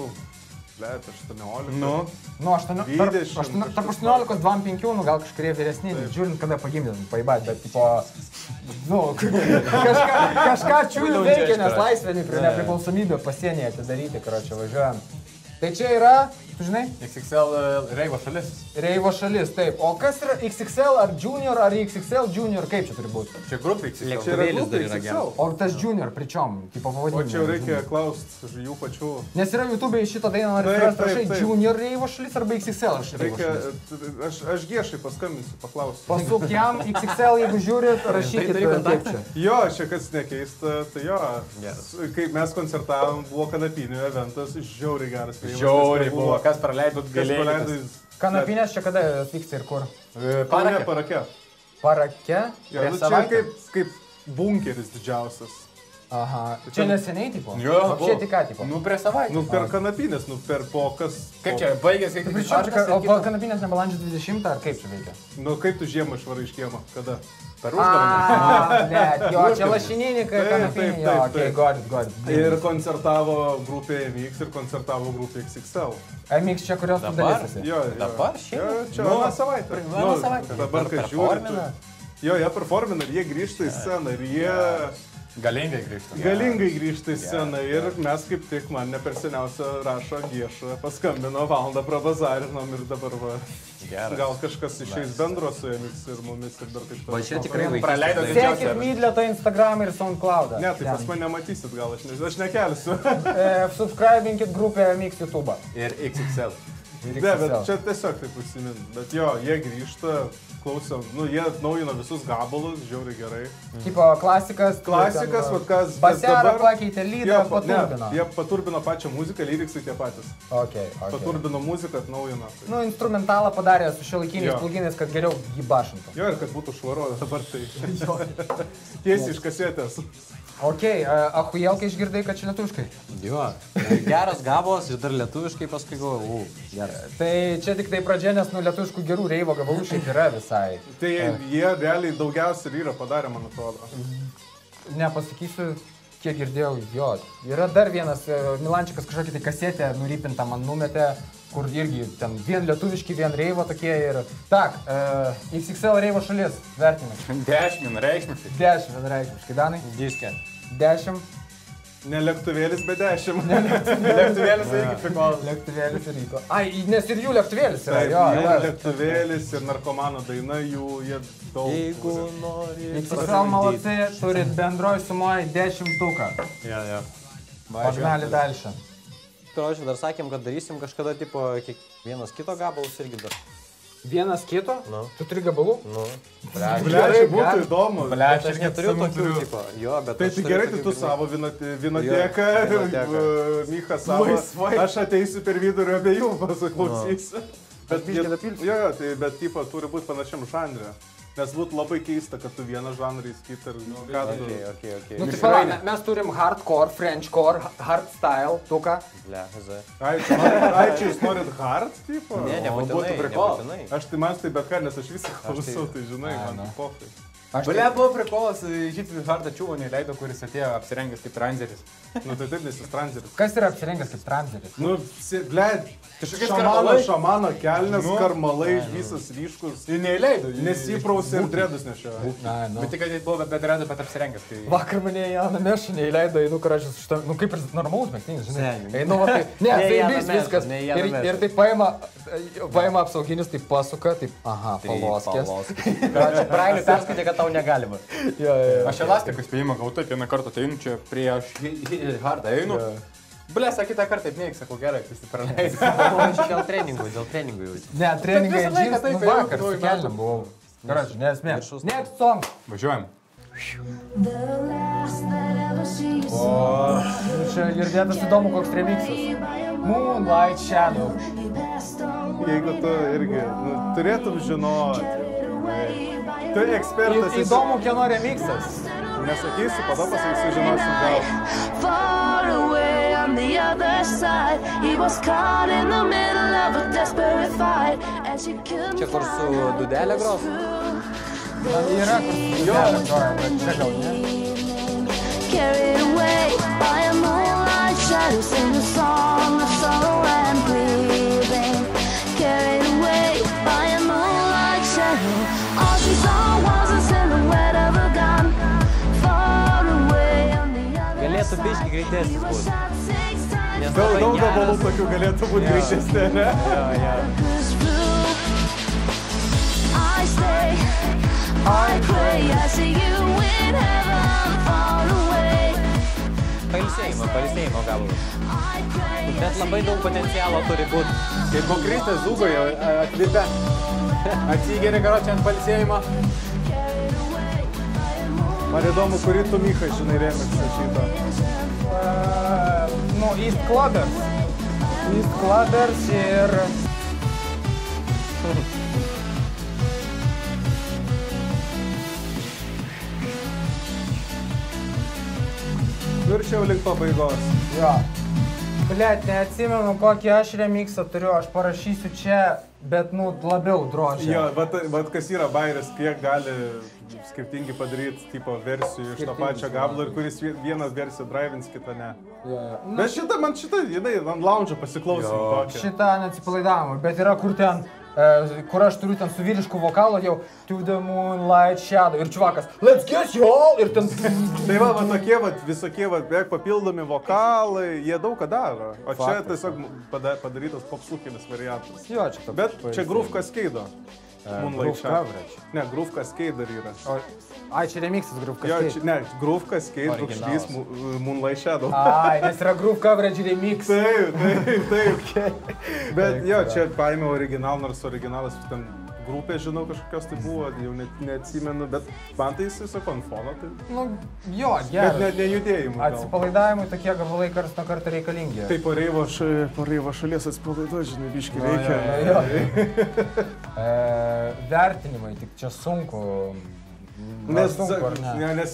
blėt, 18. Nu, tarp 18-25, nu, gal kažkurie vyresni, žiūrint, kada pagimdėm, paibat, bet, tipo, nu, kažką čiūlių veikia, nes laisvė nepriklausomybė pasienyje atidaryti, karočią, važiuojam. Tai čia yra, tu žinai? XXL Reivo šalis. Reivo šalis, taip. O kas yra XXL ar Junior ar XXL Junior, kaip čia turi būti? Čia grupė XXL. Čia yra grupė XXL. O tas Junior, pričiom, tipo pavadinimu. O čia jau reikia klausti jų pačių. Nes yra YouTube'ai šitą dainą nori surast, prašai, Junior Reivo šalis arba XXL Reivo šalis. Aš Giešai paskambinsiu, paklausiu. Pasuk jam XXL, jeigu žiūrit, rašykit kaip čia. Jo, čia kas nekeista, tai jo. Kai mes koncertavom, buvo kanapinių eventas, žiauriai geras. Žiauriai buvo, kas praleidot galėjai. Kanapinės čia kada vyksta ir kur? Parake. Parake? Jo, nu čia kaip bunkeris didžiausias. Aha. Čia neseniai, tipo? Jo. Čia tik ką, tipo? Nu, prie savaitę. Nu, per kanapinės, nu, per pokas. Kaip čia, baigėsi, kaip O kanapinės ne balandžio 20 ar kaip čia veikia? Nu, kaip tu žiemą išvarai iš kiemo? Kada? Per uždavinį. Jo, čia lašininiai kanapiniai, jo, okei, got. Ir koncertavo grupė MX ir koncertavo grupė XXL. MX čia kurios tu dalysiasi? Jo. Dabar šiandien? Čia vieną savaitę. Dabar, kai žiūri. Jo, jie performina ir jie grįžta į sceną ir jie... Galingai grįžta. Galingai grįžta į sceną ir mes kaip tik, man ne per seniausia rašo Giešą, paskambino, valandą prabazarinom ir dabar va. Gal kažkas išeis bendro su MX ir mumis ir dar taip toliau. Va čia tikrai vaikas. Praleido Sekit Midletą Instagram ir SoundCloudą. Ne, tai pas mane matysit, gal aš nekelsiu. Subscribinkit grupę MX YouTube. Ir XXL. Ne, bet čia tiesiog taip užsimin. Bet jo, jie grįžta, klausom, nu, jie atnaujino visus gabalus, žiauriai gerai. Tipo klasikas, vat kas Baserą dabar... pakeitė, lydą paturbino. Jie paturbino pačią muziką, lyriksai tie patys. Okay. Paturbino muziką, atnaujino. Nu, instrumentalą padarė su šiuolaikiniais pluginais, kad geriau jį bašintų. Jo, ir kad būtų švaro dabar tai. Tiesiai iš kasetės. Okei, ahujel, kai išgirdai, kad čia lietuviškai? Jo, geras gabalas ir dar lietuviškai paskui galvoju, geras. Tai čia tik tai pradžia, nes nu lietuviškų gerų reivo gabalų šiaip yra visai. Tai jie realiai daugiausiai ir yra padarę, man atrodo. Nepasakysiu, kiek girdėjau, jo. Yra dar vienas Milančikas kažkokį tai kasetę nurypintą man numetė, kur irgi ten vien lietuviški, vien reivo tokie ir... Tak, XXL reivo šalis, vertinimai. 10 vienareikšmiškai. 10 vienareikšmiškai, Danai? Diske. 10. Ne lėktuvėlis, bet 10. Lėktuvėlis irgi prikolas. Lėktuvėlis ir ryko. Ai, nes ir jų lėktuvėlis yra, Taip, jo. Lėktuvėlis ir narkomano daina, jie daug... Jeigu nori... XXL malatsai, turit bendroj sumoje 10 tuką. Jo. Pagnali dalšą. Kročiu, dar sakėm, kad darysim kažkada, tipo, vienas kito gabalus irgi dar. Vienas kito? Nu. Tu turi gabalų? Nu. Blečia, būtų įdomu. Bet aš neturiu tokių, tipo. Jo, bet tai gerai, tai tu savo vinoteką, Micha savo. Aš ateisiu per vidurio abiejų, pasiklausysiu. Bet tipo, turi būti panašiam žanrė. Nes būtų labai keista, kad tu vieną žanrą įskit ir ką tu... Okay. Nu, tai pala, mes turim hardcore, frenchcore, hardstyle, tuką. Ble, zai. Ai, čia jūs norit hard, tipo? Ne, nebūtinai. Aš tai man tai bet ką, nes aš visą klausau, tai žinai, man pofai. Ble, buvo prikolas, šitas hardą čiūvo neleido, kuris atėjo apsirengęs kaip tranzeris. Nu, tai taip, nes jis tranzeris. Kas yra apsirengęs kaip tranzeris? Nu, ble, šamano kelnes, karmalai, visas ryškus. Ir neįleido. Nes įprausė ir dredus nešiojo. Bet tik, kad jis buvo be dredo, bet apsirengęs. Vakar mane Janą Mešą neįleido, einu karačius šitą, nu kaip ir normalus mėgstinis, žinai. Einu, va tai, ne, tai vis viskas. Ir tai paima apsauginis, tai pasuka, taip, aha, paloskės. Brailių perskaitė, kad tau negalima. Jo. Aš elastikų spėjimą gautu, vieną kartą tai einu čia prieš hardą einu. Ble, kitą kartą taip mėg, sakau, gerai, visi praleidai. Dėl treningų jau. Ne, treningai visą laiką džins, taip nu ėjau, vakar, su kelniam buvau. Gražiai, nesmė. Next song. Važiuojam. O, čia girdėtas įdomu, koks remixas. Moonlight Shadow. Jeigu tu irgi, turėtum žinoti. Tu ekspertas esi. Įdomu, kieno remixas. Nesakysiu, pada pasakysiu, žinosim gal. Far away on the other side, he was caught in the middle of a desperate fight, and she couldn't Čia kur su Dudelė gros? Yra kur su Dudelė groja, bet čia gal ne. carried away by a moonlight shadow, sing a song of sorrow and grieving. Carried away by a moonlight shadow, all she saw was a silhouette of a gun. Far away on the other Galėtų biški greitesnis būt. Nes Daug labai gabalų geras. tokių galėtų būti greitesnė, ne? I stay, I pray, I see you in heaven far away. Pailsėjimo gabalus. Bet labai daug potencialo turi būti. Kaip konkretas Zūgoje atvita. Atsigeri karočią ant palsėjimo. Man įdomu, kurį tu Michai, žinai, remixą šitą. Nu, East Clubbers. East Clubbers ir... Viršiau link pabaigos. Jo. Blet, neatsimenu, kokį aš remixą turiu, aš parašysiu čia, bet, nu, labiau drožę. Jo, bet kas yra bairis, kiek gali skirtingi padaryti tipo versijų iš to pačio gablo ir kuris vienas versiją drivins, kita ne. Bet šitą, jinai ant lounge'o pasiklausim tokią. Šitą neatsipalaidavimą, bet yra kur ten, kur aš turiu ten su vyrišku vokalu jau To the Moonlight Shadow ir čuvakas Let's get y'all ir ten... Tai va tokie visokie beveik papildomi vokalai, jie daug ką daro. O čia tiesiog padarytas popsukinis variantas. Jo, čia toks. Bet čia Groove Cascade. Groove Coverage. Ne, Groove Cascade dar yra. Ai, čia remixas Groove Jo, Cascade. ne, Groove Cascade, brūkšnys Moonlight Shadow. Ai, nes yra Groove Coverage remix. Taip. Bet jo, čia paėmė original, nors originalas ten grupė, žinau, kažkokios tai buvo, jau neatsimenu, bet man tai jis sako ant fono. Tai... Nu, jo, geras. Bet nejudėjimų. Atsipalaidavimui tokie gabalai karts nuo karto reikalingi. Taip, pareivo šalies atsipalaiduoti, žinai, biškį reikia. Vertinimai, tik čia sunku. Nes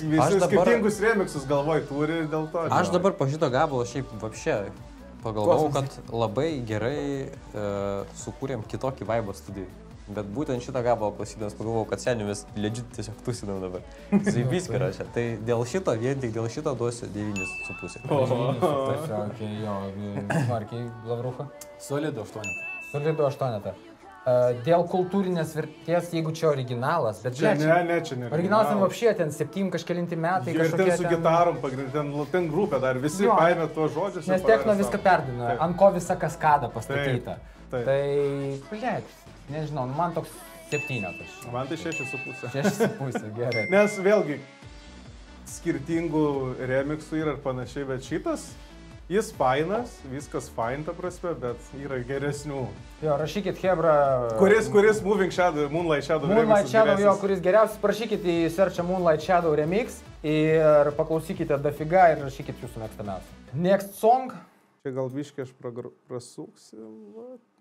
visi skirtingus remixus galvoj turi ir dėl to. Aš dabar po šito gabalo šiaip vapšė pagalvojau, kad labai gerai sukūrėm kitokį vaibą studijai. Bet būtent šitą gabalą klausydamas pagalvojau, kad seniai mes legit tiesiog tusinam dabar. Tai viską čia. Tai dėl šito, vien tik dėl šito duosiu 9,5. Jo, smarkiai Lavrucha. Solidų 8. Solidų 8. Dėl kultūrinės vertės, jeigu čia originalas, bet čia ne. Originalas ten vapšė, ten 7 kažkelinti metai. Ir ten su gitarom pagrindinė, ten grupė dar, visi paėmė tuos žodžius. Nes techno viską perdino, ant ko visa kaskada pastatyta. Tai, blėt, nežinau, man toks 7. Man tai 6,5. 6,5, gerai. Nes vėlgi, skirtingų remixų yra ir panašiai, bet šitas, jis fainas, viskas fain ta prasme, bet yra geresnių. Jo, rašykit, hebra... Kuris Moonlight Shadow remixas Shadow, jo, kuris geriausias, parašykit į searchą Moonlight Shadow remix ir paklausykite dafiga ir rašykit jūsų mėgstamiausią. Next song. Čia gal biškį aš prasuksiu,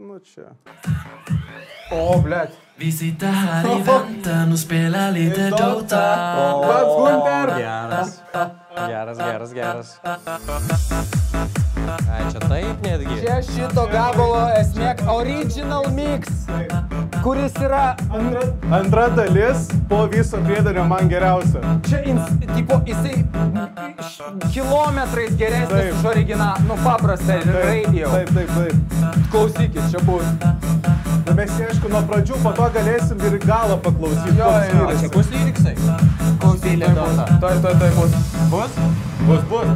nu čia. O, blėt. Visita här i väntan och spela lite Dota. Pats Gunter! Geras. Ai, čia taip netgi. Čia šito gabalo esmė original mix, kuris yra... Antra dalis po viso priedario man geriausia. Čia, jisai kilometrais geresnis už originalą, nu paprastai, radio. Taip. Klausykit, čia bus. Mes aišku nuo pradžių, po to galėsim ir galą paklausyti. Jo, čia bus lyriksai. Klausylė Dota. Tuoj bus. Bus? Bus. Tuoj,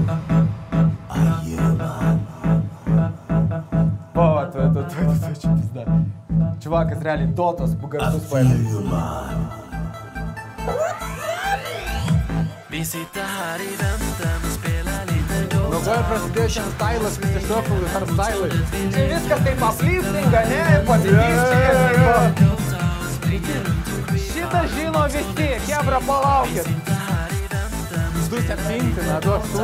čia pizda. Čiuvakas realiai Dotos garsus paėmė. Vi sitter här i väntan och spelar lite Dota. Dabar prasidėjo šiandien stylas, visi šokulai, ar stylai. Čia viskas taip apliftinga, ne? Pozityvčiai. Šitą žino visi, kebra palaukit. 2.7, na 2.8.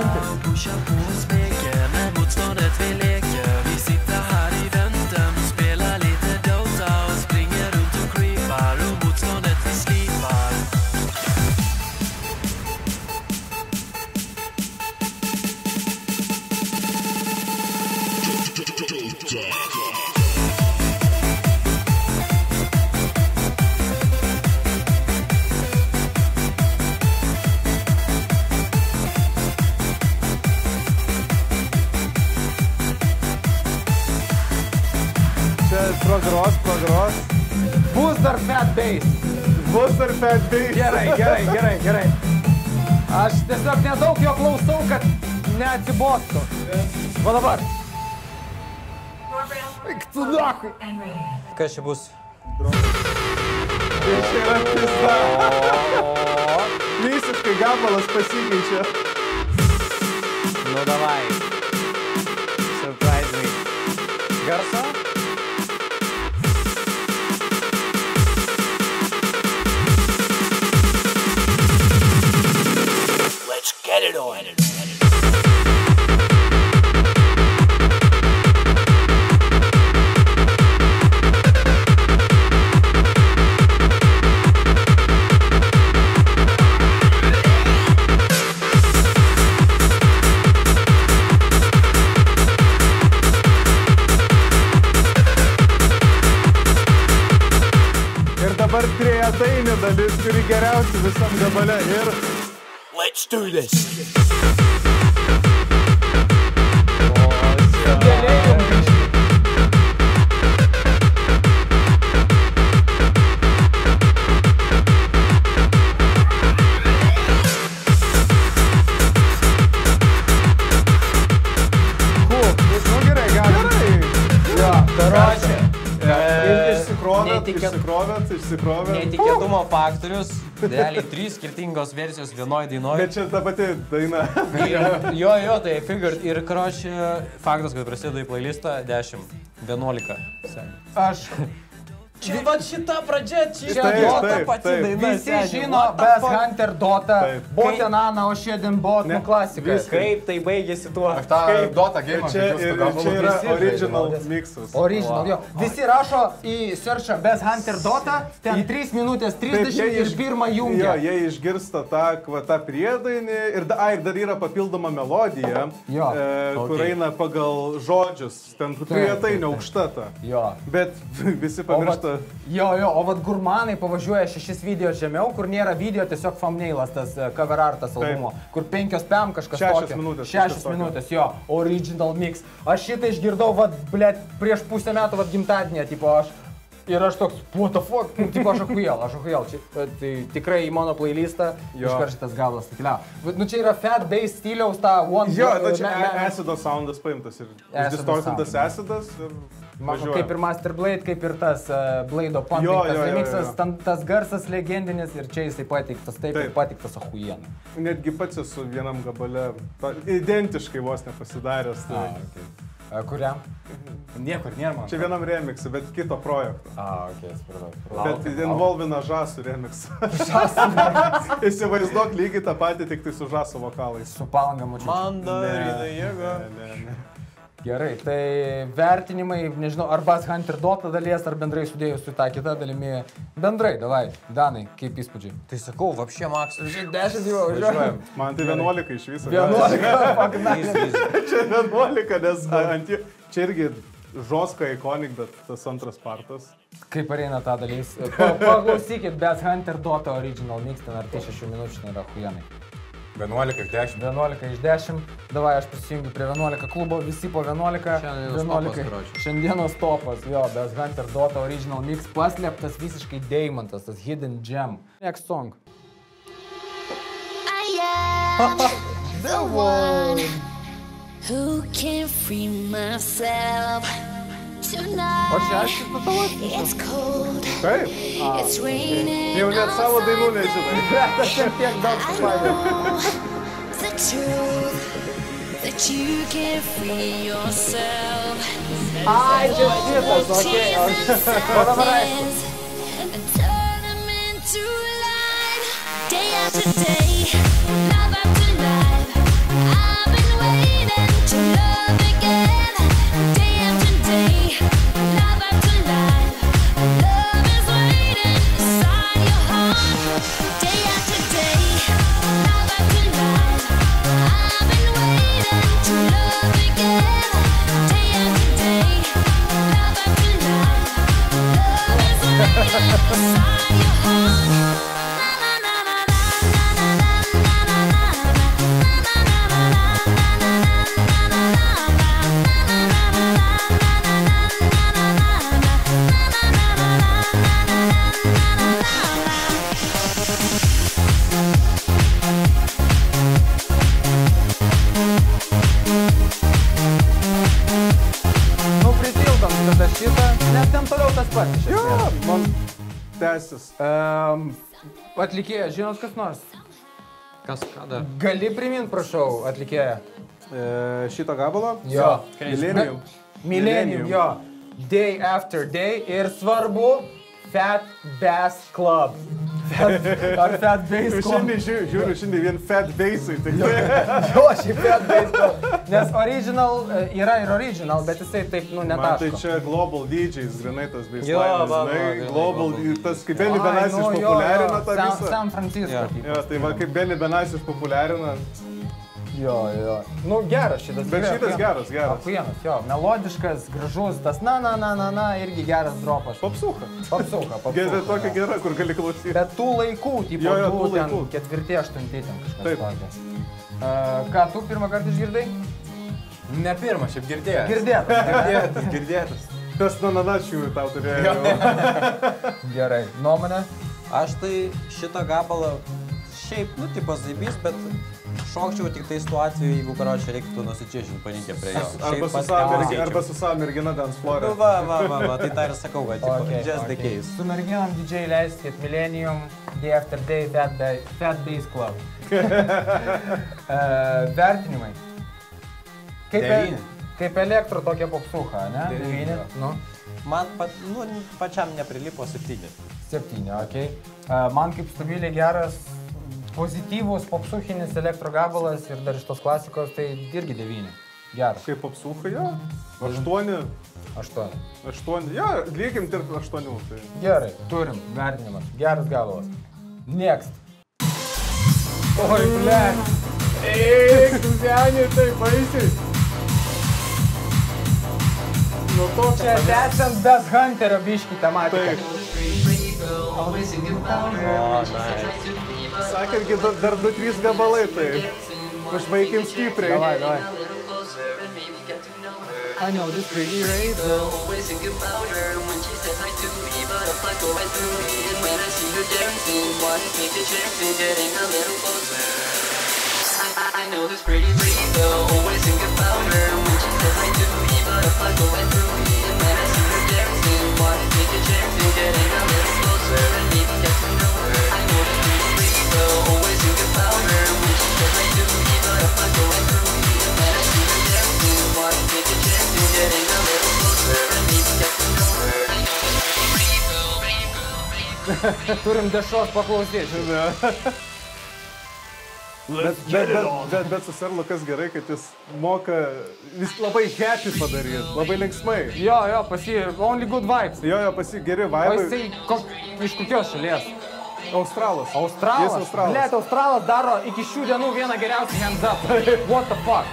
Progros. Bus dar fat bass. Gerai. Aš tiesiog nedaug jo klausau, kad neatsibostų. Va dabar. Eik tu nakui. Kas čia bus? Tai čia yra pizda. Visiškai gabalas pasikeičia. Nu davai. Surprise me. Garso? Get it on. Ir dabar trejatainė dalis, kuri geriausia visam gabale. Ir let's do this. Išsikrovėt. Netikėtumo faktorius, realiai 3 skirtingos versijos vienoj dainoj. Bet čia ta pati daina. Jo, tai figured. Ir karoči, faktas, kad prasideda į playlistą 10, 11. Aš... Šita pradžia, čia Dota pati daina. Visi žino Bass Hunter Dota, Botenana, Oshedin Bot, nu klasika. Kaip tai baigėsi tuo? Aš tą Dota game čia yra original mixas. Original, jo. Visi rašo į searchą Bass Hunter Dota, ten 3 minutės 30 ir pirmą jungia. Jo, jie išgirsta tą priedainį ir dar yra papildoma melodija, kur eina pagal žodžius, ten prietainė aukšta ta. Bet visi pamiršta. Jo, o vat gurmanai pavažiuoja 6 video žemiau, kur nėra video, tiesiog thumbnailas, tas cover artas albumo, kur 5 PM kažkas tokio. 6 minutės, jo, original mix. Aš šitą išgirdau, vat, blėt, prieš pusę metų, vat, gimtadienė, tipo, ir aš toks, what the fuck, tipo, aš ahujel. Tai tikrai į mano playlistą iškart šitas gabalas atkeliavo. Nu, čia yra fat bass stiliaus, ta one... Jo, čia acido soundas paimtas ir distortintas acidas ir... Kaip ir Master Blade, kaip ir tas Blade'o pumping remixas, tas garsas legendinis ir čia jisai pateiktas taip ir pateiktas ahujien. Netgi pats esu vienam gabale, identiškai vos nepasidaręs. Kuriam? Niekur nėra man. Čia vienam remixui, bet kito projekto. Supratau. Bet involvina Žasų remixą. Įsivaizduok lygiai tą patį, tik tai su Žasų vokalais. Su palanga mačiu. Mandarina jėga. Gerai, tai vertinimai, nežinau, ar Bass Hunter Dota dalies, ar bendrai sudėjus su tą kitą dalimi. Bendrai, davai, Danai, kaip įspūdžiai? Tai sakau, vapšė maksas. 10 jau važiuojam. Man tai 11 iš viso. 11, čia 11, nes čia irgi Žoska ikonik, bet tas antras partas. Kaip pareina tą dalys? Paklausykit, Bass Hunter Dota original mix, ten arti 6 minučių nėra huienai. 11 iš 10. 11 iš 10. Davai, aš prisijungiu prie 11 klubo, visi po 11. Šiandienos topas, jo, Bass Hunter Dota original mix, paslėptas visiškai deimantas, tas hidden gem. Next song. I am the one who can free myself tonight. It's cold. It's raining. Jau net savo dainų nežinai. I know the truth. The you can free yourself. Ai, čia šitas, okei. O dabar aišku. And turn them into light. Day after day, love after life. I've been waiting to love again. Day after day, love after life. Love is waiting inside your heart. Day after day, love after life. I've been waiting to love again. Day after day, love after life. Love is waiting inside your heart. Nu, pritildom tada šitą, nes ten toliau tas pats. iš Jo, esmės. man tęsis. Atlikėjas, žinot kas nors? Kas ką dar? Gali primint, prašau, atlikėją? Šito gabalo? Jo. Millennium. Millennium, jo. Day after day ir svarbu Fat Bass Club. Ar Fat Bass Club? Šiandien žiūriu, šiandien vien fat bassai. Jo, šiaip Fat Bass Club. Nes original yra ir original, bet jisai taip, nu, Man tai netaško. čia Global DJs, grinai tas Jo, va, bassline'as, va, Global, tas kaip Benny Ai, Benassi nu, jo, išpopuliarino jo, tą visą. San Francisco. Jo. tipo. Jo, tai va kaip Benny Benassi išpopuliarino. Jo, jo. Nu, geras šitas. Bet tikrai šitas apvienas. geras. Apvienas, jo. Melodiškas, gražus, tas na, irgi geras dropas. Popsucha. Popsucha. Tokia gera, kur gali klausyti. Bet tų laikų, tipo, Jo, jo, tų tų ten laikų. 4-8 ten kažkas Taip. tokio. Ką tu pirmą kartą išgirdai? Ne pirmą, šiaip girdėjęs. Girdėtas. Girdėtas. Tas nananačių tau turėjo. Gerai. Nuomonė? Aš tai šitą gabalą šiaip, nu, tipo zaibys, bet šokčiau tik tais tuo atveju, jeigu karočią reiktų nusičiešinti paninkę prie jo. Arba su savo mergina dance floor. Nu, va, tai tą ir sakau, va, tipo, Okay, just the okay. case. Su merginom DJ leiskit Millennium, Day After Day, Fat Bass Club. Vertinimai. Kaip elektro tokia popsucha, ne? 9. Nu. Man pačiam neprilipo 7. 7, okei. Man kaip stabiliai geras, pozityvus popsuchinis elektro gabalas ir dar iš tos klasikos, tai irgi 9. Geras. Kaip popsucha, jo. 8. 8. Jo, lygiam tarp 8. Tai. Gerai, turim vertinimas. Geras gabalas. Next. Oi, blėt. Eik, seniai, tai baisiai. Nu to čia tęsiant Bass Hunterio biškį tematiką. Sakėgi dar 2-3 gabalai, tai užbaikim stipriai. Davai. I know this pretty radio. I know this pretty radio, always think about her when she says I do. Butterfly going through me, and when I see her dancing, wanna take a chance and getting a little closer and maybe get to know her. I know this pretty radio, always think about her when she says I do. Butterfly going through me, and when I see her dancing, wanna take a chance and getting a little closer and maybe get to know her. I know this pretty radio. Turim dešos paklausyti. Bet su Serlu kas gerai, kad jis moka vis labai happy padaryti, labai linksmai. Jo, pas jį only good vibes. Jo, pas jį geri O vibai. jisai iš kokios šalies? Australas. Australas? Jis Australas. Blet, Australas daro iki šių dienų vieną geriausią hands up. What the fuck?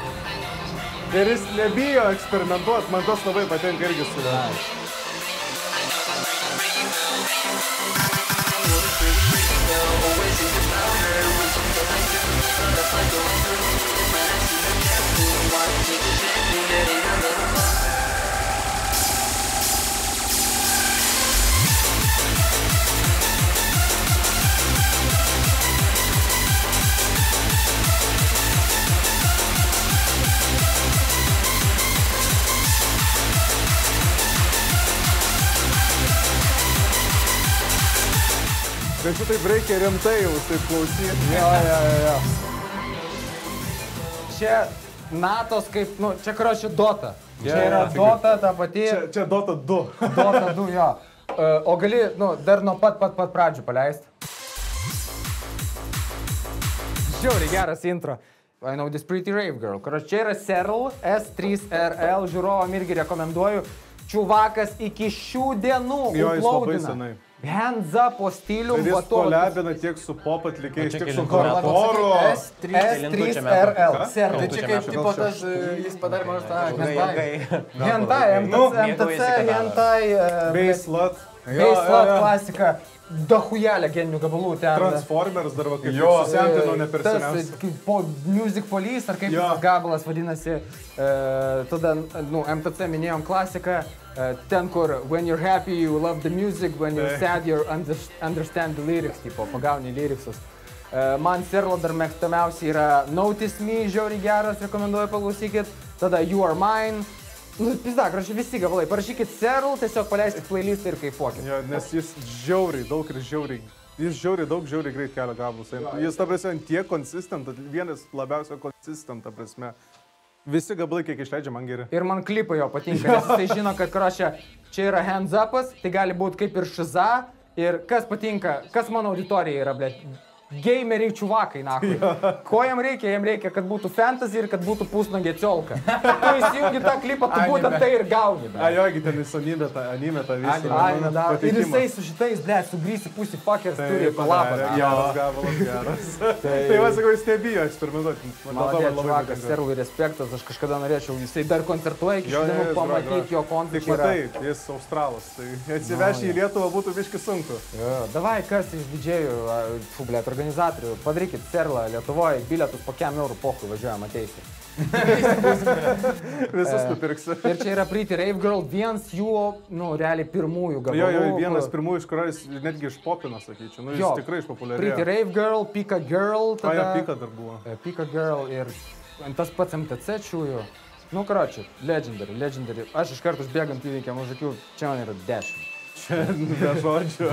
Ir jis nebijo eksperimentuoti, man tas labai patinka irgi su juo. Bet šitaip reikia rimtai jau taip klausyti. Jo. Čia natos kaip, nu, čia karočią Dota. Čia yra Dota, ta pati. Čia Dota 2. Dota 2, jo. O gali, nu, dar nuo pat pradžių paleisti. Žiauriai geras intro. I know this pretty rave girl. Karočią, čia yra Serl, S3RL, žiūrovam irgi rekomenduoju. Čiuvakas iki šių dienų uploadina. Hands up po stilium. Ir jis kolabina tiek su pop atlikėjais, tiek su Koratoru. S3RL. Tai čia kaip tipo tas, jis padarė mažą tą Hentai, MTC, Hentai. Baselat. Baselat klasika. Dahuja legendinių gabalų ten. Transformers dar va kaip susentino ne per seniausiai. Po Music Police, ar kaip gabalas vadinasi, tada, nu, MTC minėjom klasiką, ten kur when you're happy you love the music, when you're sad you understand the lyrics, tipo, pagauni lyriksus. Man Serlo dar mėgstamiausiai yra Notice Me, žiauriai geras, rekomenduoju paklausykit, tada You Are Mine. Nu, pizda, gražiai visi gabalai. Parašykit Serl, tiesiog paleiskit playlistą ir kaifuokit. Jo, nes jis žiauriai daug ir žiauriai greit kelia gabalus. Jis, ta prasme, tiek konsistent, vienas labiausiai konsistent, ta prasme. Visi gabalai, kiek išleidžia, man geri. Ir man klipai jo patinka, nes jisai žino, kad, karočią, čia yra hands upas, tai gali būti kaip ir šiza. Ir kas patinka, kas mano auditorija yra, blėt. Gameriai čiuvakai, nakui. Ko jam reikia? Jam reikia, kad būtų fantasy ir kad būtų pusnagė ciolka. Tu įsijungi tą klipą, tu būtent tai ir gauni. Jogi, ten jis anime tą visą. Ir jisai su šitais, blėt, sugrįsi Pussy Fuckers, turi kolabą. Gabalas geras. Tai va, sakau, jis nebijo eksperimentuoti. Maladė, čiuvakas, Serlui respektas, aš kažkada norėčiau, jisai dar koncertuoja iki šiandien pamatyti jo koncertą. Tik matai, jis Australas, tai atsivežti į Lietuvą būtų biški sunku. Davai, kas iš didžėjų, organizatorių, padarykit Serlą Lietuvoje, bilietus po kiam eurų pohui važiuojam ateisi. Visus nupirksiu. Ir čia yra Pretty Rave Girl, vienas jų, nu, realiai pirmųjų gabalų. Jo, vienas pirmųjų, iš kurio jis netgi išpopina, sakyčiau. Nu, jis tikrai išpopuliarėjo. Pretty Rave Girl, Pika Girl, tada... Pika dar buvo. Pika Girl ir tas pats MTC čiųjų. Nu, karočiui, legendary. Aš iš karto užbėgant įveikiam už akių, čia man yra 10. Čia be žodžių.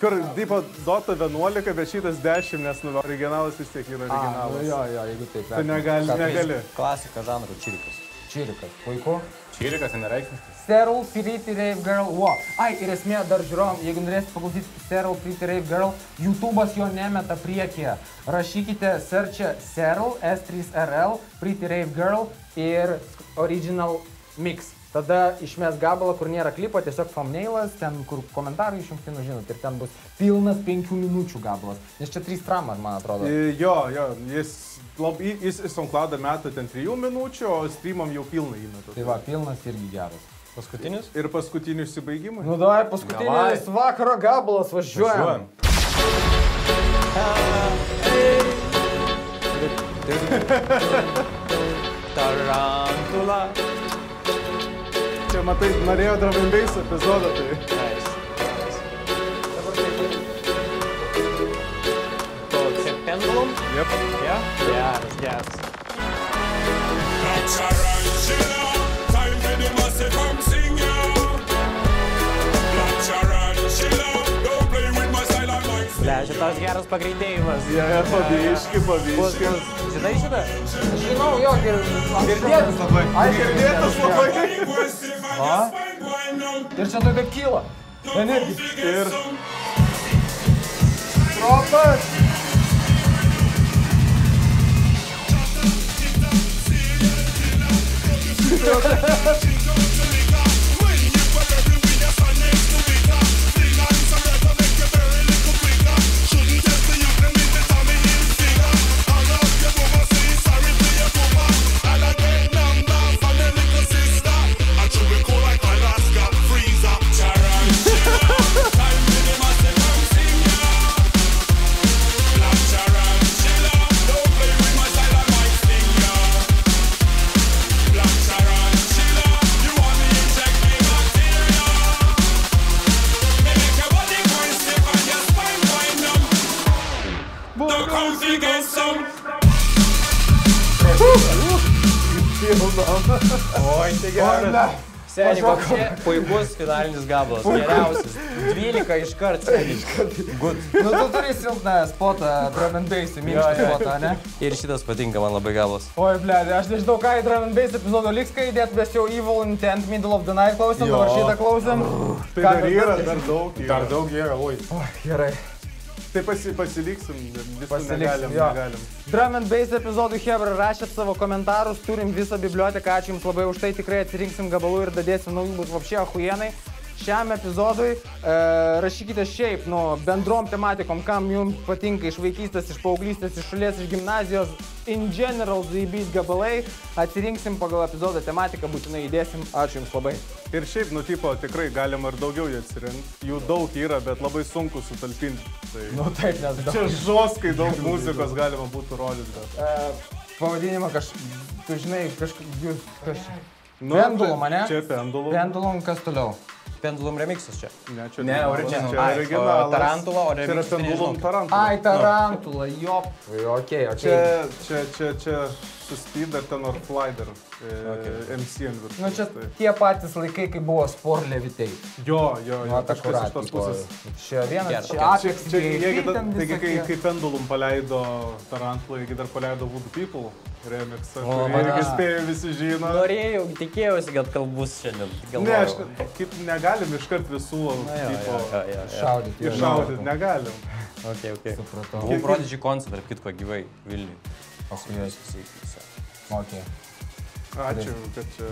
Kur, tipo, Dota 11, bet šitas 10, nes originalas vis tiek yra originalas. Jo, jeigu taip. Tai negali. Klasika žanrų, čirikas. Čirikas, puiku. Čirikas, nereikšmės. Serl, Pretty Rave Girl, Ai, ir esmė dar žiūrovom, jeigu norėsite paklausyti Serl, Pretty Rave Girl, YouTube'as jo nemeta priekyje. Rašykite search'e Serl, S3RL, Pretty Rave Girl ir Original Mix. Tada išmes gabalą, kur nėra klipo, tiesiog thumbnailas, ten kur komentarai išjungti, nu žinot, ir ten bus pilnas 5 minučių gabalas. Nes čia 3 tramas, man atrodo. Jo, jis SoundCloudą meta ten 3 minučių, o streamam jau pilną įmeta. Tai va, pilnas irgi geras. Paskutinis? Ir paskutinius įsibaigimai. Nu davai, paskutinis vakaro gabalas, važiuojam. Tarantula. Čia, matai, norėjo Drum and Bass epizodą, tai... Toks ir Pendulum? Jep. Geras. Šitas geras pagreitėjimas. Pavyški. Žinai šitą? Žinau, jo, girdėtas labai. Girdėtas labai. Ir čia tokia kyla. Energija. Ir... Propas. Oi, tai geras. Seniai, kokie puikus finalinis gabalas. Geriausias. 12 iškart, seniai. Good. Nu, tu turi silpną spotą, drum and bass, minkštą spotą, ne? Ir šitas patinka man labai gabalas. Oi, blėdė, aš nežinau, ką į drum and bass epizodo liks, kai įdėt, mes jau Evil Intent, Middle of the Night klausėm, dabar šitą klausėm. Tai dar yra, dar daug yra. Dar daug yra, oi. Gerai. Tai pasiliksim, visų negalim. Drum and Bass epizodui Hebra rašėt savo komentarus, turim visą biblioteką, ačiū Jums labai už tai, tikrai atsirinksim gabalų ir dadėsim naujų, bus vapšė ahujenai. Šiam epizodui rašykite šiaip, bendrom tematikom, kam Jums patinka iš vaikystės, iš paauglystės, iš šalies, iš gimnazijos, in general zaibys gabalai, atsirinksim pagal epizodo tematiką, būtinai įdėsim, ačiū Jums labai. Ir šiaip, tikrai galima ir daugiau jų atsirinkti. Jų daug yra, bet labai sunku sutalpinti. Tai... taip, nes daug. Čia žoskai daug muzikos galima būtų rodyti. Pavadinimą tu žinai, Pendulum, ne? Čia Pendulum. Pendulum, kas toliau? Pendulum remixas čia. Ne, originalas. Tarantula, o remixas. Čia yra Pendulum Tarantula. Ai, Tarantula, jop. Okei. Čia su Speeder ten or Flyder. MC ant viršus. Nu, čia tie patys laikai, kai buvo Sport Levitate. Jo, kažkas iš tos pusės. Čia vienas, čia Apex. Taigi, kai Pendulum paleido Tarantula, jie dar paleido Voodoo People remixą, kurį irgi spėjo visi žino. Norėjau, tikėjausi, kad kalbus šiandien. Ne, aš negalim iškart visų šaudyti. Iššaudyti, negalim. Ok. Buvau Prodigy koncertą, tarp kitko, gyvai Vilniui. Paskui juos įsikysiu. Ok. Ačiū, kad čia...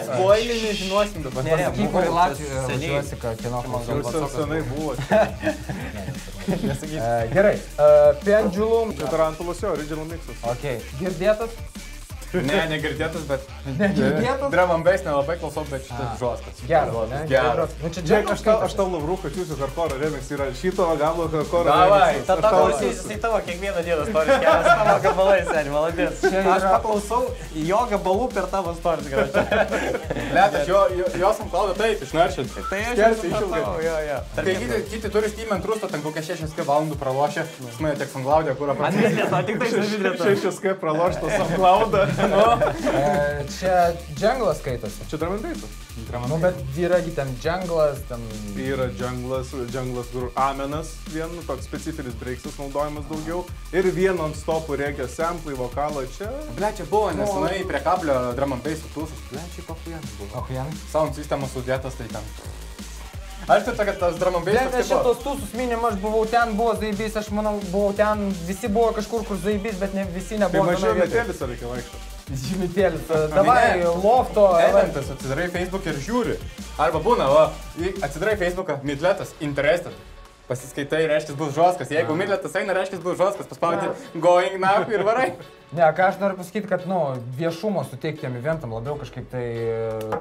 Spoilinį žinosim dabar. Pasakyk, kur į Latviją važiuosi, kad kieno klausos. Jūs senai buvote. Gerai. Pendulum. Čia Tarantulos jo, original mixas. Ok. Girdėtas? Ne, negirdėtas, bet... Negirdėtas? Drum and Bass nelabai klausau, bet šitas žoskas. Geras, ne? Geras. Aš tau lavrau, kad jūsų hardcore remix yra šito gabalo hardcore remix. Tada klausysiu, jisai tavo kiekvieną dieną stories geras tavo gabalai, seniai, maladės. Aš paklausau jo gabalų per tavo stories gražiai. Net, aš jos ant klaudo taip, išnaršint. Tai aš išilgai. Tai kiti turi Steam ant Rusto, ten kokią 6 valandų pralošė. Pas mane tiek ant klaudę, kur aprašė. 6 praloštos ant klaudą. Čia džunglas skaitosi. Čia drum and bassas. Nu, bet yragi ten džunglas, ten... Yra džunglas, kur amenas, toks specifinis breaksas naudojamas daugiau. Ir vien ant stopų reikia samplai, vokalą čia. Ble, čia buvo nesenai prie kablio drum and bassų tūsas. Ble, čia pahujanas buvo. Pahujanas? Sound sistemas sudėtas, tai ten... Aš tai kad tas drum and bassas... Ble, šitos tūsus minim, aš buvau ten, buvo zaibys, aš manau, buvau ten, visi buvo kažkur, kur zaibys, bet visi nebuvo. Tai mažiau metėlis ar reikia vaikščioti? Žymitėlis, davai, lofto... Eventas, atsidarai Facebook ir žiūri. Arba būna, atsidarai Facebooką, midletas, interested. Pasiskaitai, reiškis bus žoskas. Jeigu midletas eina, reiškis bus žoskas. Paspaudži going now ir varai. Ne, ką aš noriu pasakyti, kad, viešumo suteikti tiem eventam labiau kažkaip tai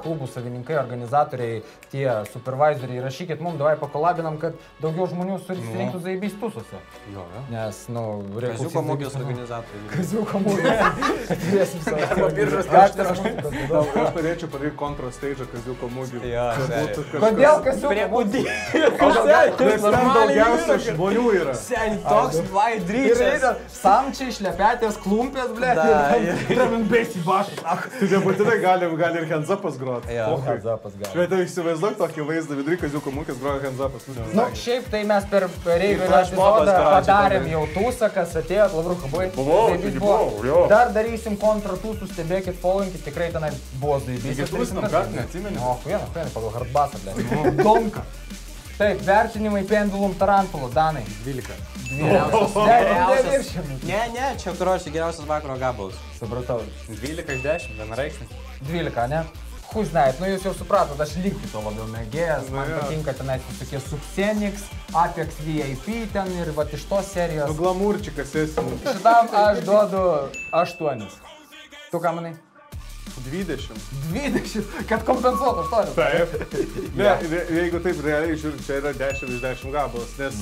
klubų savininkai, organizatoriai, tie supervisoriai, rašykit mums, davai pakolabinam, kad daugiau žmonių susirinktų zaibys tūsuose. Nes, Kaziuko mugės organizatoriai. Kaziuko mugės. Turėsim savo. Arba biržos Aš norėčiau padaryti kontra stage Kaziuko mugį. Kodėl Kaziuko mugį? Nes ten daugiausia žmonių yra. Seniai, toks vaidryčias. Samčiai, šlepetės, klumpės, ble, ir drum and bass į bašus. Tai nebūtinai gali ir handzapas groti. Handzapas gali. Šveitai, įsivaizduok tokį vaizdą, vidurį Kaziuko mugės groja handzapas. Šiaip tai mes per reivinį epizodą padarėm jau tūsą, kas atėjo, Lavruka buvai. Dar darysim kontra tūsų, stebėkit, followinkit, tikrai tenai buvo zaibys. Taigi tūsinam kartą, neatsimeni? Huiena, pagal hardbasą, ble. Donka. Taip, vertinimai Pendulum Tarantula, Danai. 12. Geriausias. Ne, čia karočiai geriausias vakaro gabalas. Supratau. 12 iš 10, vienareikšmis. 12, ne? Who's Night, jūs jau supratot, aš lygiai to labiau mėgėjas, man patinka tenais visokie Subsenix, Apex VIP ten ir vat iš tos serijos. Glamūrčikas esi. Šitam aš duodu 8. Tu ką manai? 20. 20, kad kompensuotų 8. Taip. Ne, jeigu taip realiai žiūrint, čia yra 10 iš 10 gabalas, nes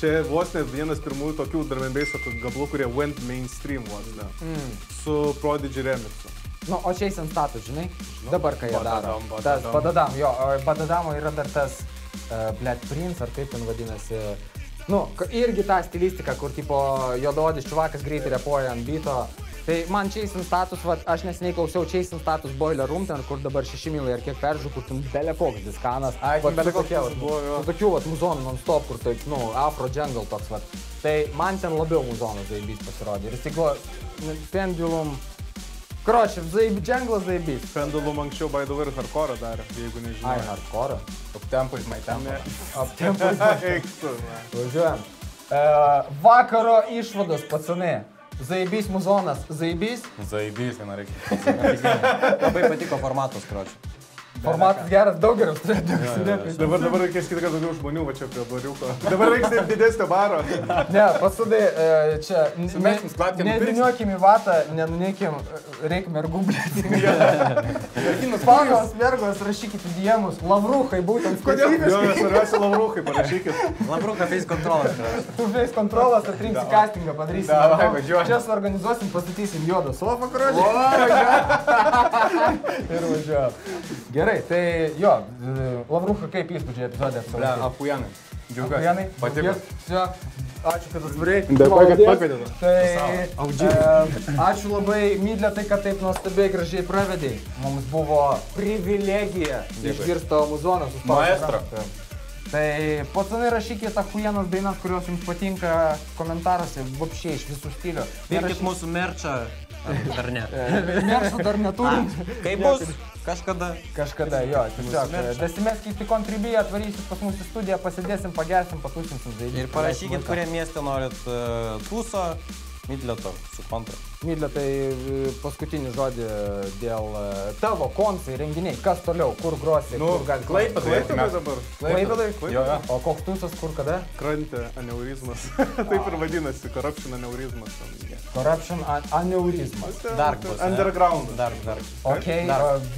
čia vos net vienas pirmųjų tokių drum and bass gabalų, kurie went mainstream vos ne. Su Prodigy remixu. Nu, o čia ant status, žinai? Dabar ką jie daro. Tas Badadam, jo, Badadamo yra dar tas Black Prince, ar kaip ten vadinasi. Nu, irgi ta stilistika, kur tipo juodaodis čuvakas greitai repuoja ant beato. Tai man Chasing Status, va, aš neseniai klausiau Chasing Status Boiler Room, ten kur dabar 6 milai ar kiek peržiūrų, kur ten belekoks diskanas. Ai, ten belekoks buvo, jo. Su tokiu, va, muzonu non-stop, kur taip, nu, afro jungle toks, va. Tai man ten labiau muzonas zaibys pasirodė. Ir jis tik buvo Pendulum. Kročiai, dženglas zaibys. Pendulum anksčiau, by the way, hardcore darė, jeigu nežinau. Ai, hardcore. Uptempo iš maitempo. Uptempo iš maitempo. Važiuojam. Vakaro išvados, pacanai. Zaibys muzonas. Zaibys? Zaibys, vieną reikia. Labai patiko formatas, kročiai. Formatas geras, daug geriau turėtų. Dabar reikia skirti, kad daugiau žmonių va čia prie bariuko. Dabar reikia didesnio baro. Ne, pasudai, čia, nediniuokim į vatą, nenuneikim, reikia mergų blėti. Spaudos mergos, rašykit į diemus, lavrukai būtent specifiškai. Jo, svarbiausia lavrukai, parašykit. Lavruka face kontrolas. Tu face kontrolas atrinksi castingą padarysim. Čia suorganizuosim, pastatysim juodą sofą, kročiai. Ir važiuojam. Gerai, tai jo, Lavruka, kaip įspūdžiai epizodė apsaugė? Apujanai. Džiaugiuosi. Apujanai? Patiko. Ačiū, kad atvarei. Dėkuoju, kad pakvietėte. Tai ačiū labai, Mydlė, tai kad taip nuostabiai gražiai pravedėjai. Mums buvo privilegija išgirsti tavo muzoną. Maestro. Tai pacanai rašykite apujanas dainas, kurios jums patinka komentaruose, vapšiai iš visų stilių. Pirkit mūsų merčą. Dar ne. Merčą dar neturim. Kaip bus? Kažkada. Kažkada, jo. Tiesiog, dasimeskit į kontribiją, atvarysit pas mūsų studiją, pasidėsim, pagersim, patūsinsim zaidį. Ir parašykit, kurie mieste norit tūso, Mydlėto su kontra. Mydlė, tai paskutinį žodį dėl tavo koncai, renginiai, kas toliau, kur grosi, kur gali... Klaipėdai dabar. Klaipėdai? O koks tūsas, kur kada? Krantė aneurizmas. Taip ir vadinasi, corruption aneurizmas. Corruption aneurizmas. Dark bus. Underground. Dark. Ok,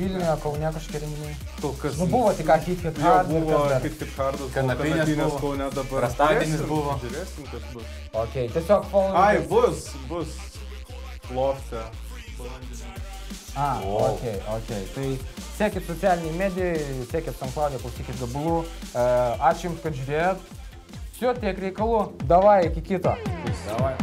Vilniuje, Kaune kažkokie renginiai? Kas? Nu buvo tik Hit Hard. Buvo Hit Hardas, Kanapinės buvo. Kaune dabar. Rastadienis buvo. Žiūrėsim, kas bus. Ok, tiesiog follow. Ai, bus. Lofte. Ok. Tai sekit socialiniai medijai, sekit SoundCloud'e, klausykit Gabulų. Ačiū jums, kad žiūrėjot. Все, tiek reikalų. Davai, iki kito. Davai.